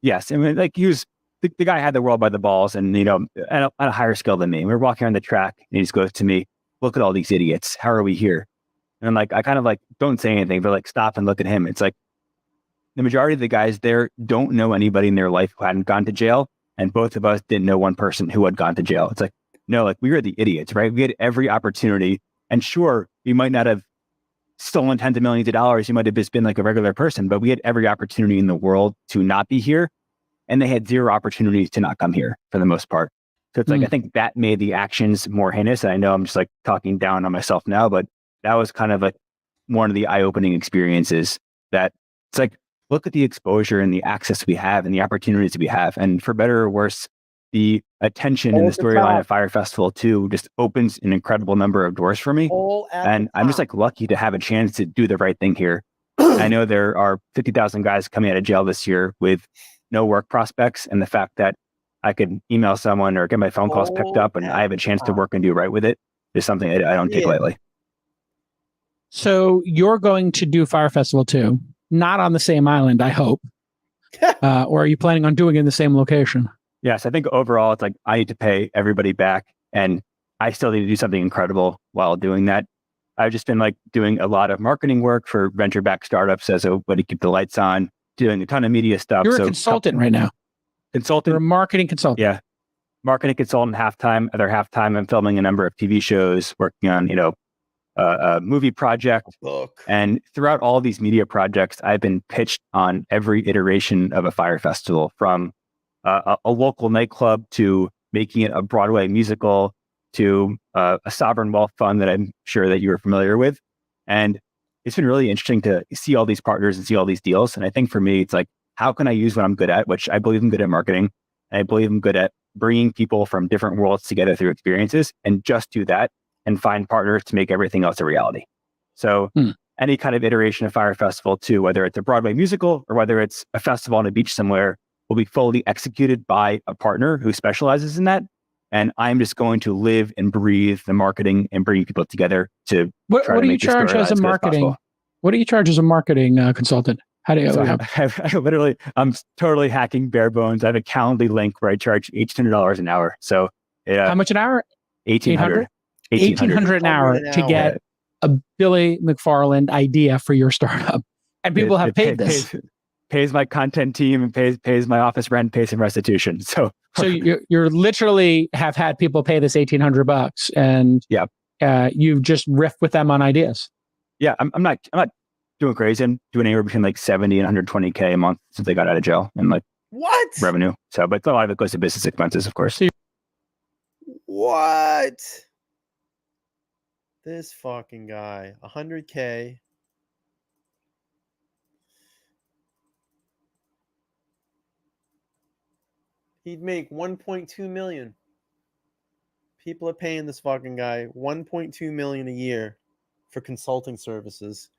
Yes. I mean, like he was, the guy had the world by the balls and, at a higher skill than me. We were walking on the track and he just goes to me, look at all these idiots. How are we here? And I'm like, I kind of like, don't say anything, but like stop and look at him. It's like the majority of the guys there don't know anybody in their life who hadn't gone to jail. And both of us didn't know one person who had gone to jail. It's like, no, like we were the idiots, right? We had every opportunity. And sure, we might not have stolen tens of millions of dollars. You might have just been like a regular person, but we had every opportunity in the world to not be here. And they had zero opportunities to not come here for the most part. So it's like, I think that made the actions more heinous. And I know I'm just like talking down on myself now, but that was kind of like one of the eye-opening experiences that it's like, look at the exposure and the access we have and the opportunities we have. And for better or worse, the attention in the storyline of Fire Festival 2 just opens an incredible number of doors for me. And I'm just like lucky to have a chance to do the right thing here. I know there are 50,000 guys coming out of jail this year with no work prospects. And the fact that I could email someone or get my phone calls picked up and I have a chance to work and do right with it is something I don't take lightly. So you're going to do Fire Festival 2, not on the same island, I hope. Or are you planning on doing it in the same location? Yes, I think overall, it's like I need to pay everybody back and I still need to do something incredible while doing that. I've just been like doing a lot of marketing work for venture-backed startups as a way to keep the lights on, doing a ton of media stuff. You're a consultant right now. Consultant. You're a marketing consultant. Yeah. Marketing consultant halftime. Other halftime, I'm filming a number of TV shows, working on, a movie project. And throughout all these media projects, I've been pitched on every iteration of a Fire Festival, from a local nightclub to making it a Broadway musical to a sovereign wealth fund that I'm sure that you're familiar with. And it's been really interesting to see all these partners and see all these deals. And I think for me, it's like, how can I use what I'm good at, which I believe I'm good at marketing. And I believe I'm good at bringing people from different worlds together through experiences, and just do that and find partners to make everything else a reality. So any kind of iteration of Fire Festival 2, whether it's a Broadway musical or whether it's a festival on a beach somewhere, will be fully executed by a partner who specializes in that. And I'm just going to live and breathe the marketing and bringing people together to What do you charge as a marketing? What do you charge as a marketing consultant? How do you? So I'm totally hacking bare bones. I have a Calendly link where I charge $1,800 an hour. So how much an hour? $1,800. $1,800 an hour to get a Billy McFarland idea for your startup, and people have paid this. Pays my content team and pays my office rent, pays some restitution. So you're literally have had people pay this $1,800, and you've just riffed with them on ideas. Yeah, I'm not doing crazy. I'm doing anywhere between like 70 and 120K a month since I got out of jail, and like What? revenue. So, but a lot of it goes to business expenses, of course. What? This fucking guy, 100K. He'd make 1.2 million. People are paying this fucking guy 1.2 million a year for consulting services,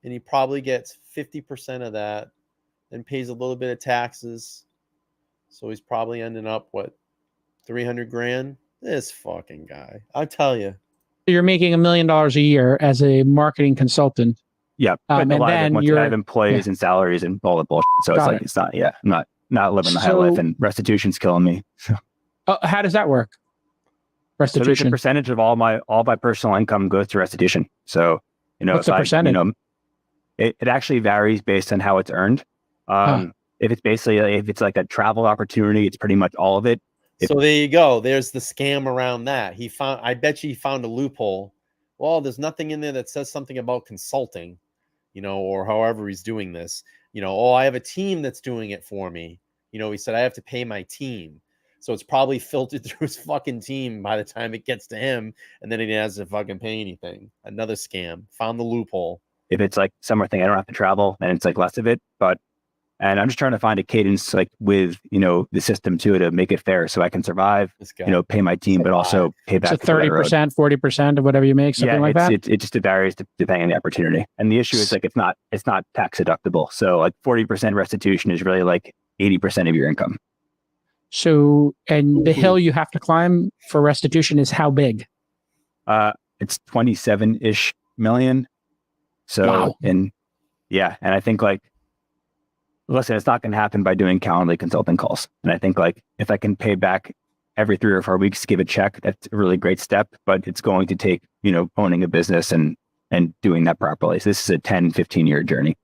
and he probably gets 50% of that and pays a little bit of taxes. So he's probably ending up, what, 300 grand? This fucking guy. I tell you. You're making $1 million a year as a marketing consultant. Yeah, but and a lot of then it, once you have employees yeah. and salaries and all the bullshit. So it's Got like, it. it's not, I'm not living the high So- life, and restitution's killing me. So How does that work? there's a Restitution. percentage of all my personal income goes to restitution. So, What's the percentage? It actually varies based on how it's earned. If it's basically, if it's like a travel opportunity, it's pretty much all of it. So there you go. There's the scam around that. I bet you he found a loophole. Well, there's nothing in there that says something about consulting, or however he's doing this. I have a team that's doing it for me. He said, I have to pay my team. So it's probably filtered through his fucking team by the time it gets to him, and then he has to fucking pay anything. Another scam. Found the loophole. If it's like summer thing, I don't have to travel, and it's like less of it. And I'm just trying to find a cadence like with, the system too, to make it fair so I can survive, pay my team, but also pay back. So 30%, 40% of whatever you make, something like that? It just varies depending on the opportunity. And the issue is like, it's not tax deductible. So like 40% restitution is really like 80% of your income. So, and the hill you have to climb for restitution is how big? It's 27-ish million. So, wow. And I think like, listen, it's not going to happen by doing Calendly consulting calls. And I think like, if I can pay back every 3 or 4 weeks, give a check, that's a really great step, but it's going to take, owning a business and doing that properly. So this is a 10, 15 year journey.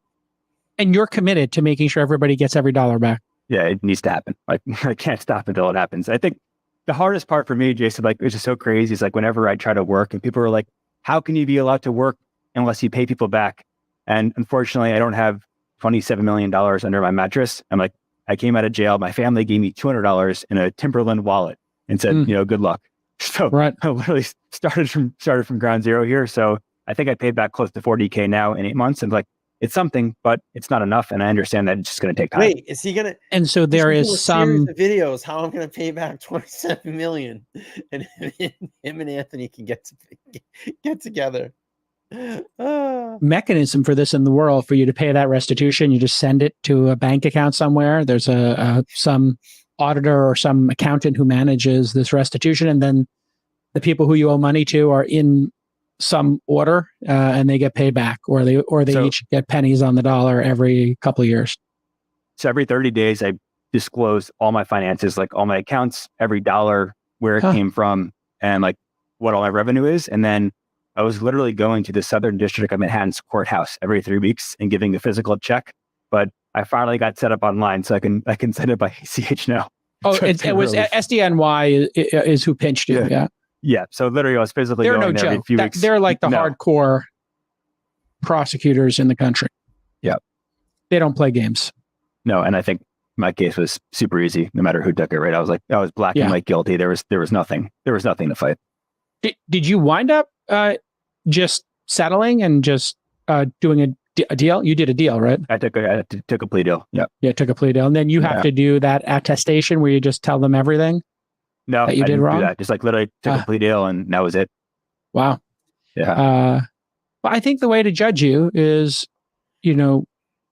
And you're committed to making sure everybody gets every dollar back. Yeah, it needs to happen. Like, I can't stop until it happens. I think the hardest part for me, Jason, like, it's just so crazy. Is like whenever I try to work and people are like, how can you be allowed to work unless you pay people back? And unfortunately, I don't have $27 million under my mattress. I'm like, I came out of jail. My family gave me $200 in a Timberland wallet and said, good luck. So right. I literally started from ground zero here. So I think I paid back close to 40K now in 8 months. And like, it's something, but it's not enough. And I understand that it's just going to take time. Wait, is he going to? And so there is some videos how I'm going to pay back 27 million, and him and Anthony can get together. Mechanism for this in the world for you to pay that restitution. You just send it to a bank account somewhere. There's some auditor or some accountant who manages this restitution, and then the people who you owe money to are in some order, and they get paid back, or they each get pennies on the dollar every couple of years. So every 30 days, I disclose all my finances, like all my accounts, every dollar, where it came from, and like what all my revenue is. And then I was literally going to the Southern District of Manhattan's courthouse every 3 weeks and giving a physical check. But I finally got set up online, so I can send it by ACH now. Oh, it was SDNY is who pinched you. Yeah. Yeah. So literally, I was physically They're going no there every joke. few weeks. They're like the hardcore prosecutors in the country. Yeah. They don't play games. No, and I think my case was super easy, no matter who took it. Right? I was black and white guilty. There was nothing to fight. Did you wind up just settling and just doing a deal? You did a deal, right? I took a plea deal. Yeah. Yeah, took a plea deal, and then you have to do that attestation where you just tell them everything. No, that you I did didn't wrong. do that. Just like literally took a plea deal, and that was it. Wow. Yeah. But I think the way to judge you is,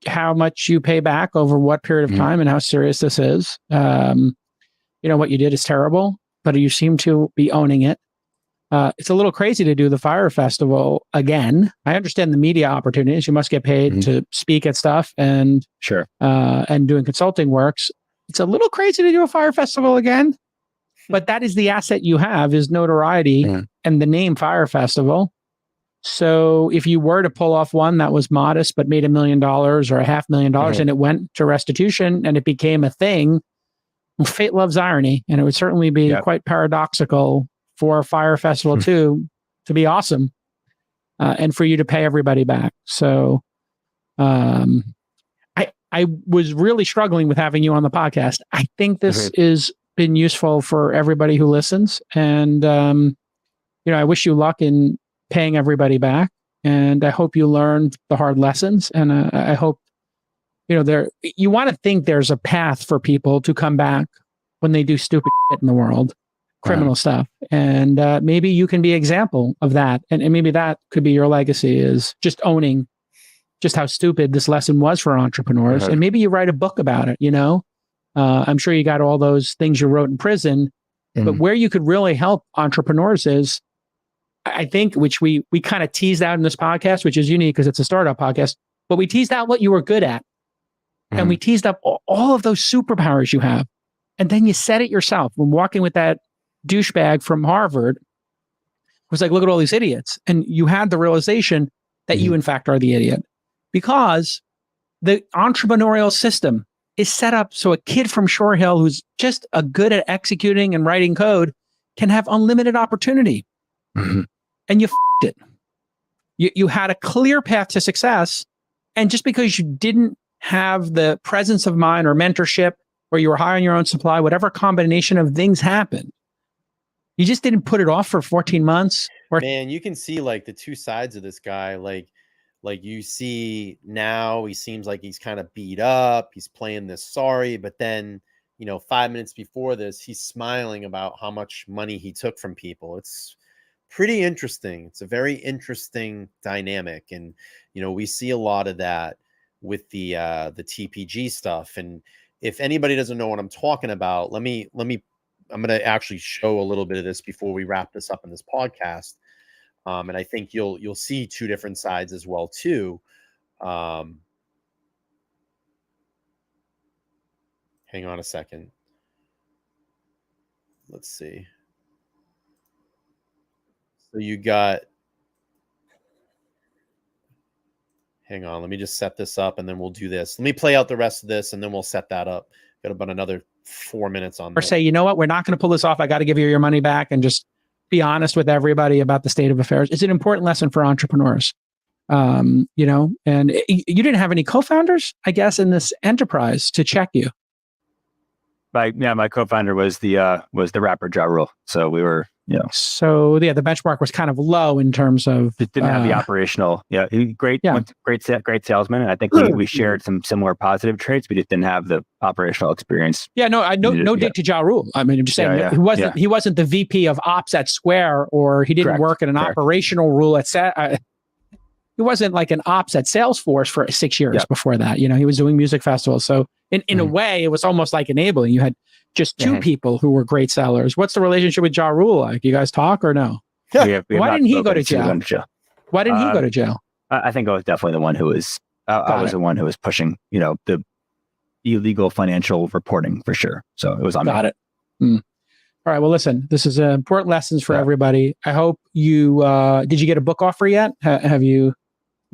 how much you pay back over what period of time and how serious this is. What you did is terrible, but you seem to be owning it. It's a little crazy to do the Fire Festival again. I understand the media opportunities. You must get paid to speak at stuff and sure. And doing consulting works. It's a little crazy to do a Fire Festival again, but that is the asset you have, is notoriety and the name Fire Festival. So if you were to pull off one that was modest but made $1 million or $500,000 and it went to restitution and it became a thing, well, fate loves irony, and it would certainly be quite paradoxical for Fire Festival 2 to be awesome and for you to pay everybody back. So I I was really struggling with having you on the podcast. I think this has been useful for everybody who listens. And, I wish you luck in paying everybody back. And I hope you learned the hard lessons. And I hope, you want to think there's a path for people to come back when they do stupid shit in the world, criminal stuff. And maybe you can be an example of that. And maybe that could be your legacy, is just owning just how stupid this lesson was for entrepreneurs. And maybe you write a book about it, I'm sure you got all those things you wrote in prison, but where you could really help entrepreneurs is, I think, which we kind of teased out in this podcast, which is unique because it's a startup podcast, but we teased out what you were good at. And we teased up all of those superpowers you have. And then you said it yourself when walking with that douchebag from Harvard. It was like, look at all these idiots. And you had the realization that you, in fact, are the idiot, because the entrepreneurial system is set up so a kid from Shore Hill who's just good at executing and writing code can have unlimited opportunity. And you f***ed it. You had a clear path to success. And just because you didn't have the presence of mind or mentorship, or you were high on your own supply, whatever combination of things happened, you just didn't put it off for 14 months. Man, you can see like the two sides of this guy. Like you see now he seems like he's kind of beat up. He's playing this sorry, but then, 5 minutes before this, he's smiling about how much money he took from people. It's pretty interesting. It's a very interesting dynamic. And, we see a lot of that with the TPG stuff. And if anybody doesn't know what I'm talking about, I'm going to actually show a little bit of this before we wrap this up in this podcast. And I think you'll see two different sides as well too. Hang on a second. Let's see. So you got, hang on, let me just set this up and then we'll do this. Let me play out the rest of this and then we'll set that up. Got about another 4 minutes on Or this. say, you know what, we're not going to pull this off. I got to give you your money back, and just be honest with everybody about the state of affairs. It's an important lesson for entrepreneurs. And you didn't have any co-founders, I guess, in this enterprise to check you. My co-founder was the rapper Ja Rule. So we were, So the benchmark was kind of low in terms of. It didn't have the operational. Yeah, great salesman. And I think we shared some similar positive traits. We just didn't have the operational experience. Yeah, no dig to Ja Rule. I mean, I'm just saying he wasn't the VP of Ops at Square, or he didn't work in an operational role at he wasn't like an ops at Salesforce for 6 years before that. He was doing music festivals. So in a way, it was almost like enabling. You had just two people who were great sellers. What's the relationship with Ja Rule like? You guys talk or no? We have Why didn't he go to jail? Why didn't he go to jail? I think I was definitely the one who was. I was the one who was pushing, the illegal financial reporting for sure. So it was on me. Got it. All right. Well, listen, this is important lessons for everybody. I hope you did you get a book offer yet? Have you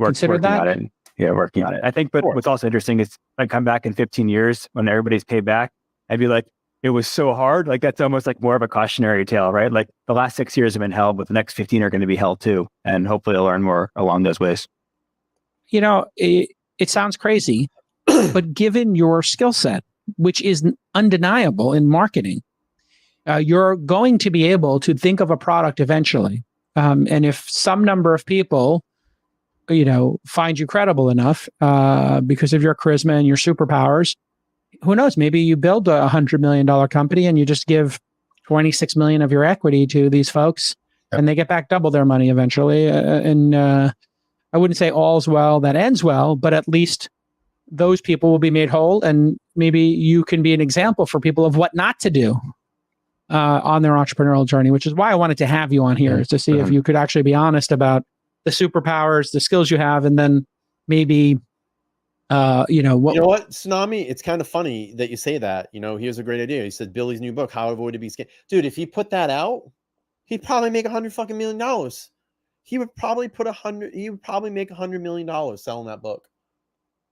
considered that? On it. Yeah, working on it. I think, but what's also interesting is I come back in 15 years when everybody's paid back, I'd be like, it was so hard. Like that's almost like more of a cautionary tale, right? Like the last 6 years have been hell, but the next 15 are going to be hell too. And hopefully I'll learn more along those ways. It sounds crazy, but given your skill set, which is undeniable in marketing, you're going to be able to think of a product eventually. And if some number of people, find you credible enough because of your charisma and your superpowers, who knows, maybe you build a $100 million company and you just give 26 million of your equity to these folks and they get back double their money eventually. And I wouldn't say all's well that ends well, but at least those people will be made whole. And maybe you can be an example for people of what not to do on their entrepreneurial journey, which is why I wanted to have you on here, is to see if you could actually be honest about the superpowers, the skills you have, and then maybe you know what, Tsunami, it's kind of funny that you say that. Here's a great idea. He said Billy's new book, How to Avoid to Be Scammed. Dude, if he put that out, he'd probably make $100 million. He would probably make $100 million selling that book,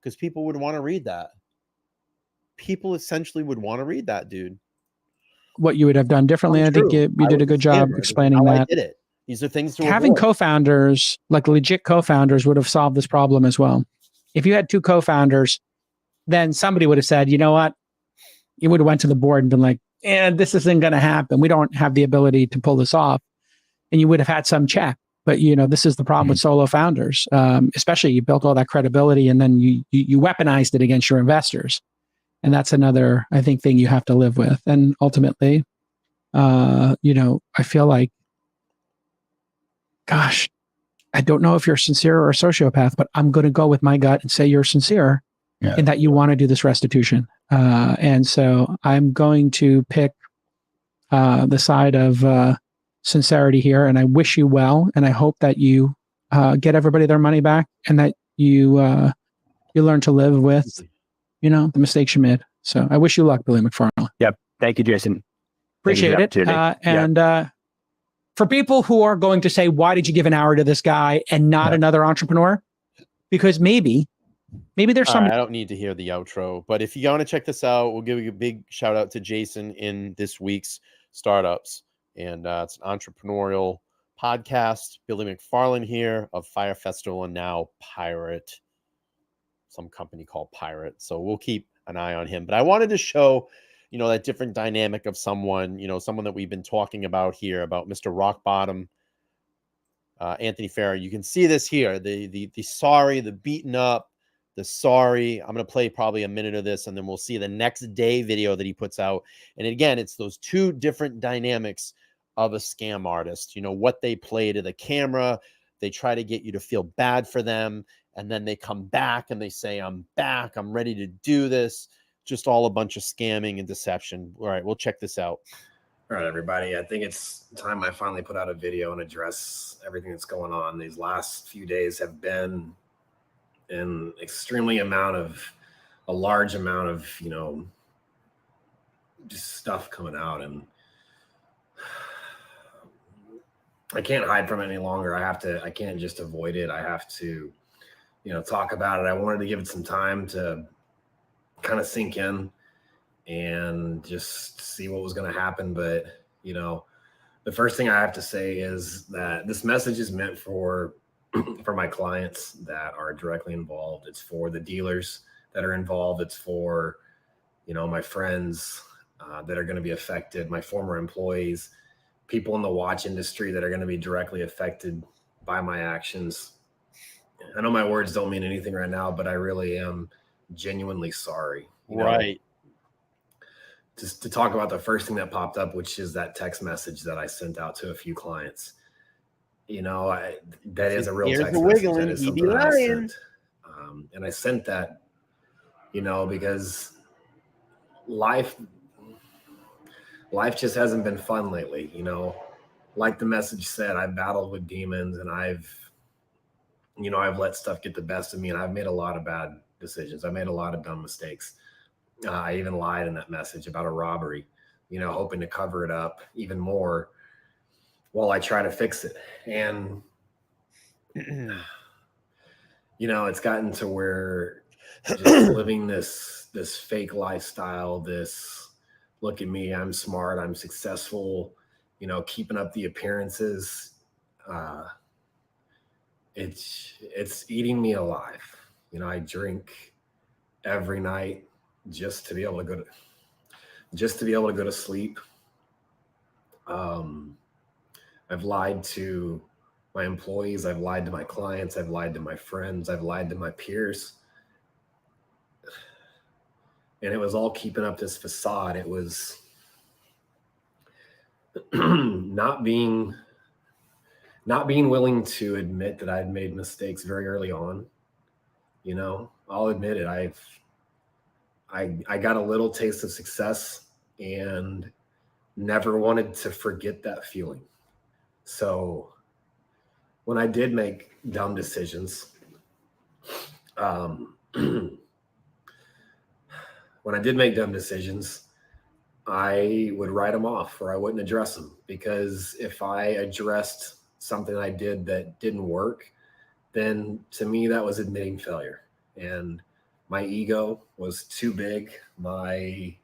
because people would want to read that. People essentially would want to read that, dude. What you would have done differently. I think you did a good job explaining that. I did it. These are things to having avoid. Co-founders, like legit co-founders, would have solved this problem as well. If you had two co-founders then somebody would have said, you know what? You would have went to the board and been like, this isn't going to happen. We don't have the ability to pull this off. And you would have had some check. But, this is the problem with solo founders, especially you built all that credibility and then you weaponized it against your investors. And that's another, I think, thing you have to live with. And ultimately, I feel like, gosh, I don't know if you're sincere or a sociopath, but I'm going to go with my gut and say you're sincere in that you want to do this restitution. And so I'm going to pick the side of sincerity here, and I wish you well, and I hope that you get everybody their money back, and that you learn to live with, the mistakes you made. So I wish you luck, Billy McFarland. Yep. Thank you, Jason. Appreciate it. And for people who are going to say, why did you give an hour to this guy and not another entrepreneur? Because maybe there's some. I don't need to hear the outro, but if you want to check this out, we'll give you a big shout out to Jason in this week's Startups. And it's an entrepreneurial podcast. Billy McFarland here of Fire Festival and now Pirate, some company called Pirate. So we'll keep an eye on him. But I wanted to show, that different dynamic of someone, someone that we've been talking about here, about Mr. Rock Bottom, Anthony Farah. You can see this here, the sorry, the beaten up, the sorry. I'm going to play probably a minute of this, and then we'll see the next day video that he puts out. And again, it's those two different dynamics of a scam artist, what they play to the camera. They try to get you to feel bad for them. And then they come back and they say, I'm back. I'm ready to do this. Just all a bunch of scamming and deception. All right, we'll check this out. All right, everybody. I think it's time I finally put out a video and address everything that's going on. These last few days have been a large amount of, just stuff coming out, and I can't hide from it any longer. I can't just avoid it. I have to, talk about it. I wanted to give it some time to kind of sink in and just see what was going to happen. But, the first thing I have to say is that this message is meant for my clients that are directly involved. It's for the dealers that are involved. It's for, my friends that are going to be affected, my former employees, people in the watch industry that are going to be directly affected by my actions. I know my words don't mean anything right now, but I really am genuinely sorry. Right. Just to talk about the first thing that popped up, which is that text message that I sent out to a few clients. That is a real text message. That is something I sent. And I sent that, because life just hasn't been fun lately. Like the message said, I've battled with demons, and I've let stuff get the best of me, and I've made a lot of bad decisions. I made a lot of dumb mistakes. I even lied in that message about a robbery, hoping to cover it up even more while I try to fix it. And, it's gotten to where just living this fake lifestyle, this look at me, I'm smart, I'm successful, keeping up the appearances, it's eating me alive. I drink every night just to be able to go to sleep. I've lied to my employees, I've lied to my clients, I've lied to my friends, I've lied to my peers. And it was all keeping up this facade. It was not being willing to admit that I'd made mistakes very early on. I'll admit it. I got a little taste of success and never wanted to forget that feeling. So when I did make dumb decisions, I would write them off, or I wouldn't address them, because if I addressed something I did that didn't work, then to me that was admitting failure. And my ego was too big. My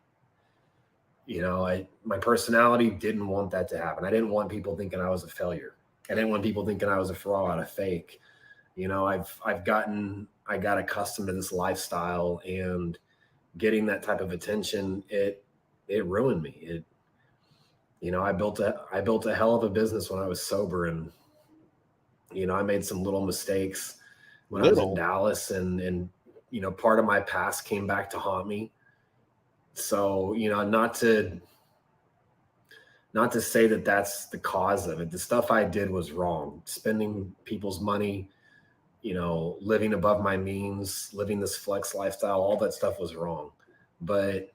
personality didn't want that to happen. I didn't want people thinking I was a failure. I didn't want people thinking I was a fraud, a fake. I got accustomed to this lifestyle, and getting that type of attention, it ruined me. I built a hell of a business when I was sober, and I made some little mistakes when I was in Dallas, and part of my past came back to haunt me. So, not to say that that's the cause of it. The stuff I did was wrong. Spending people's money, living above my means, living this flex lifestyle, all that stuff was wrong. But,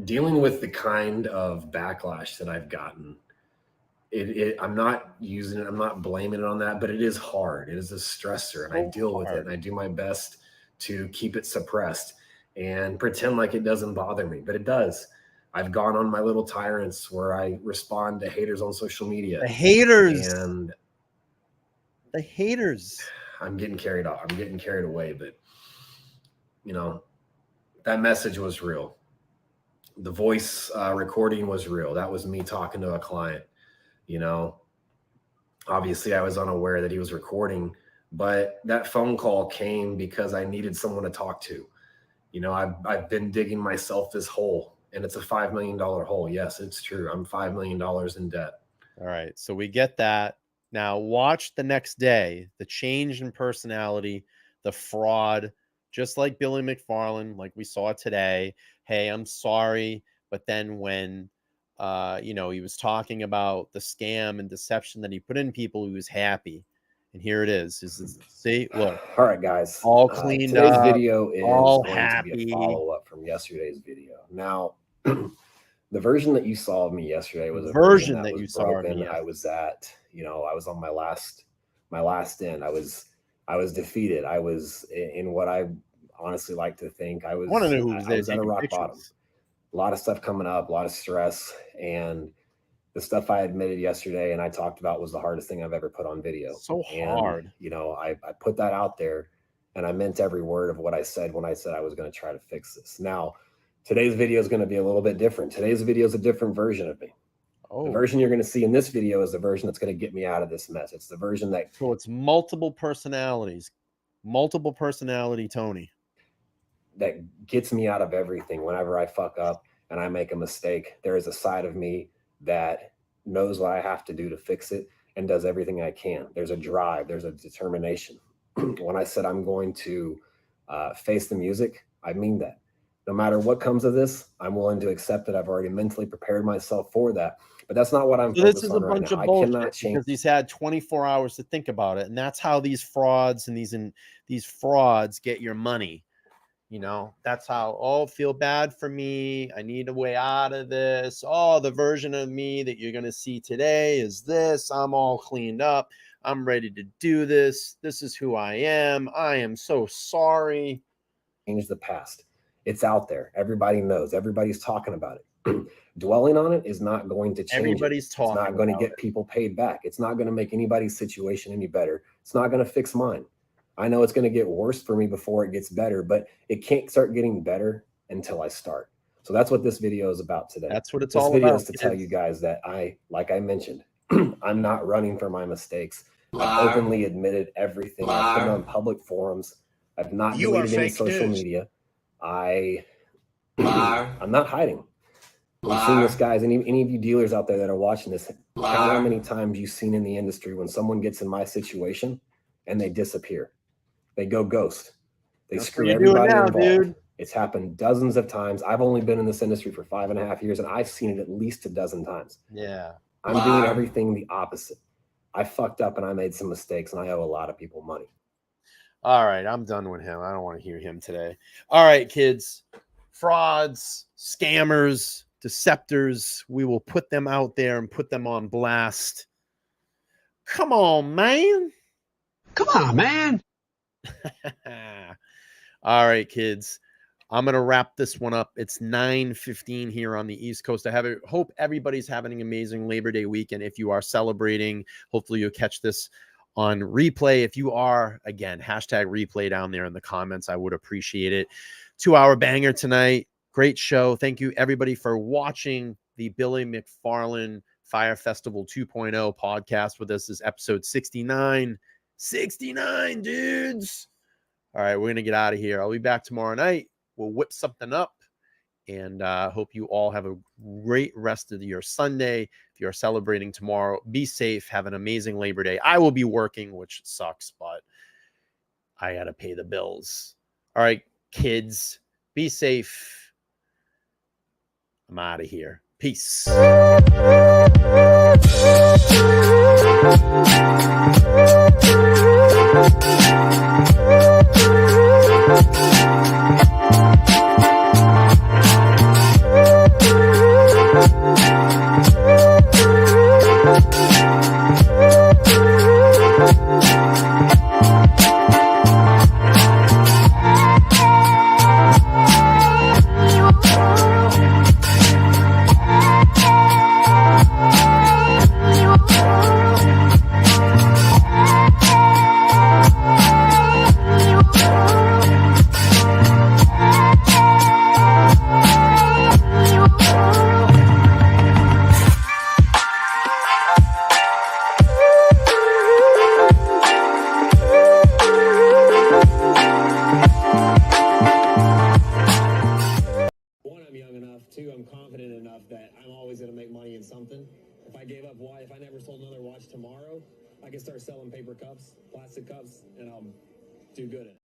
dealing with the kind of backlash that I've gotten, I'm not using it, I'm not blaming it on that, but it is hard. It is a stressor, and I deal with it, and I do my best to keep it suppressed and pretend like it doesn't bother me, but it does. I've gone on my little tyrants where I respond to haters on social media. The haters. And the haters. I'm getting carried off. I'm getting carried away, but that message was real. The voice recording was real. That was me talking to a client. Obviously I was unaware that he was recording, but that phone call came because I needed someone to talk to. I've been digging myself this hole, and it's a $5 million hole. Yes, it's true. I'm $5 million in debt. All right. So we get that. Now watch the next day, the change in personality, the fraud, just like Billy McFarland, like we saw today. Hey, I'm sorry. But then when, he was talking about the scam and deception that he put in people, he was happy. And here it is. See, look. All right, guys. All cleaned today's up. video is all going happy. to be a follow-up from yesterday's video. Now, the version that you saw of me yesterday was a version that you saw of me. I was at, I was on my last end. I was defeated. I was in what I honestly like to think I was. I want to know who was there. I was at a rock bottom. A lot of stuff coming up, a lot of stress, and the stuff I admitted yesterday and I talked about was the hardest thing I've ever put on video. So hard. I put that out there, and I meant every word of what I said when I said I was going to try to fix this. Now, today's video is going to be a little bit different. Today's video is a different version of me. The version you're going to see in this video is the version that's going to get me out of this mess. It's the version that... So it's multiple personalities. Multiple personality Tony. That gets me out of everything. Whenever I fuck up and I make a mistake, there is a side of me that knows what I have to do to fix it and does everything I can. There's a drive, there's a determination. When I said I'm going to face the music, I mean that. No matter what comes of this, I'm willing to accept that I've already mentally prepared myself for that. But that's not what I'm focused on right now. This is a bunch of bullshit because he's had 24 hours to think about it. And that's how these frauds and these frauds get your money. That's how, feel bad for me. I need a way out of this. The version of me that you're going to see today is this. I'm all cleaned up. I'm ready to do this. This is who I am. I am so sorry. Change the past. It's out there. Everybody knows. Everybody's talking about it. Dwelling on it is not going to change. Everybody's talking. It's not going to get people paid back. It's not going to make anybody's situation any better. It's not going to fix mine. I know it's going to get worse for me before it gets better, but it can't start getting better until I start. So that's what this video is about today. That's what it's all about. This video is to tell you guys that like I mentioned, I'm not running for my mistakes. I've openly admitted everything. I've put it on public forums. I've not deleted any social media. I'm not hiding. We've seen this, guys. Any of you dealers out there that are watching this, count how many times you've seen in the industry when someone gets in my situation and they disappear. They go ghost. They screw everybody involved. Dude. It's happened dozens of times. I've only been in this industry for 5.5 years, and I've seen it at least a dozen times. Yeah. I'm doing everything the opposite. I fucked up and I made some mistakes, and I owe a lot of people money. All right, I'm done with him. I don't want to hear him today. All right, kids. Frauds, scammers, deceptors. We will put them out there and put them on blast. Come on, man. Come on, man. All right, kids. I'm going to wrap this one up. It's 9:15 here on the East Coast. I hope everybody's having an amazing Labor Day weekend. If you are celebrating, hopefully you'll catch this on replay. If you are, again, hashtag replay down there in the comments. I would appreciate it. 2-hour banger tonight. Great show. Thank you, everybody, for watching the Billy McFarland Fire Festival 2.0 podcast with us. This is episode 69. 69, dudes. All right, we're going to get out of here. I'll be back tomorrow night. We'll whip something up. And hope you all have a great rest of your Sunday. If you're celebrating tomorrow, be safe. Have an amazing Labor Day. I will be working, which sucks, but I got to pay the bills. All right, kids, be safe. I'm out of here. Peace. Two, I'm confident enough that I'm always going to make money in something. If I gave up if I never sold another watch tomorrow, I could start selling paper cups, plastic cups, and I'll do good at it.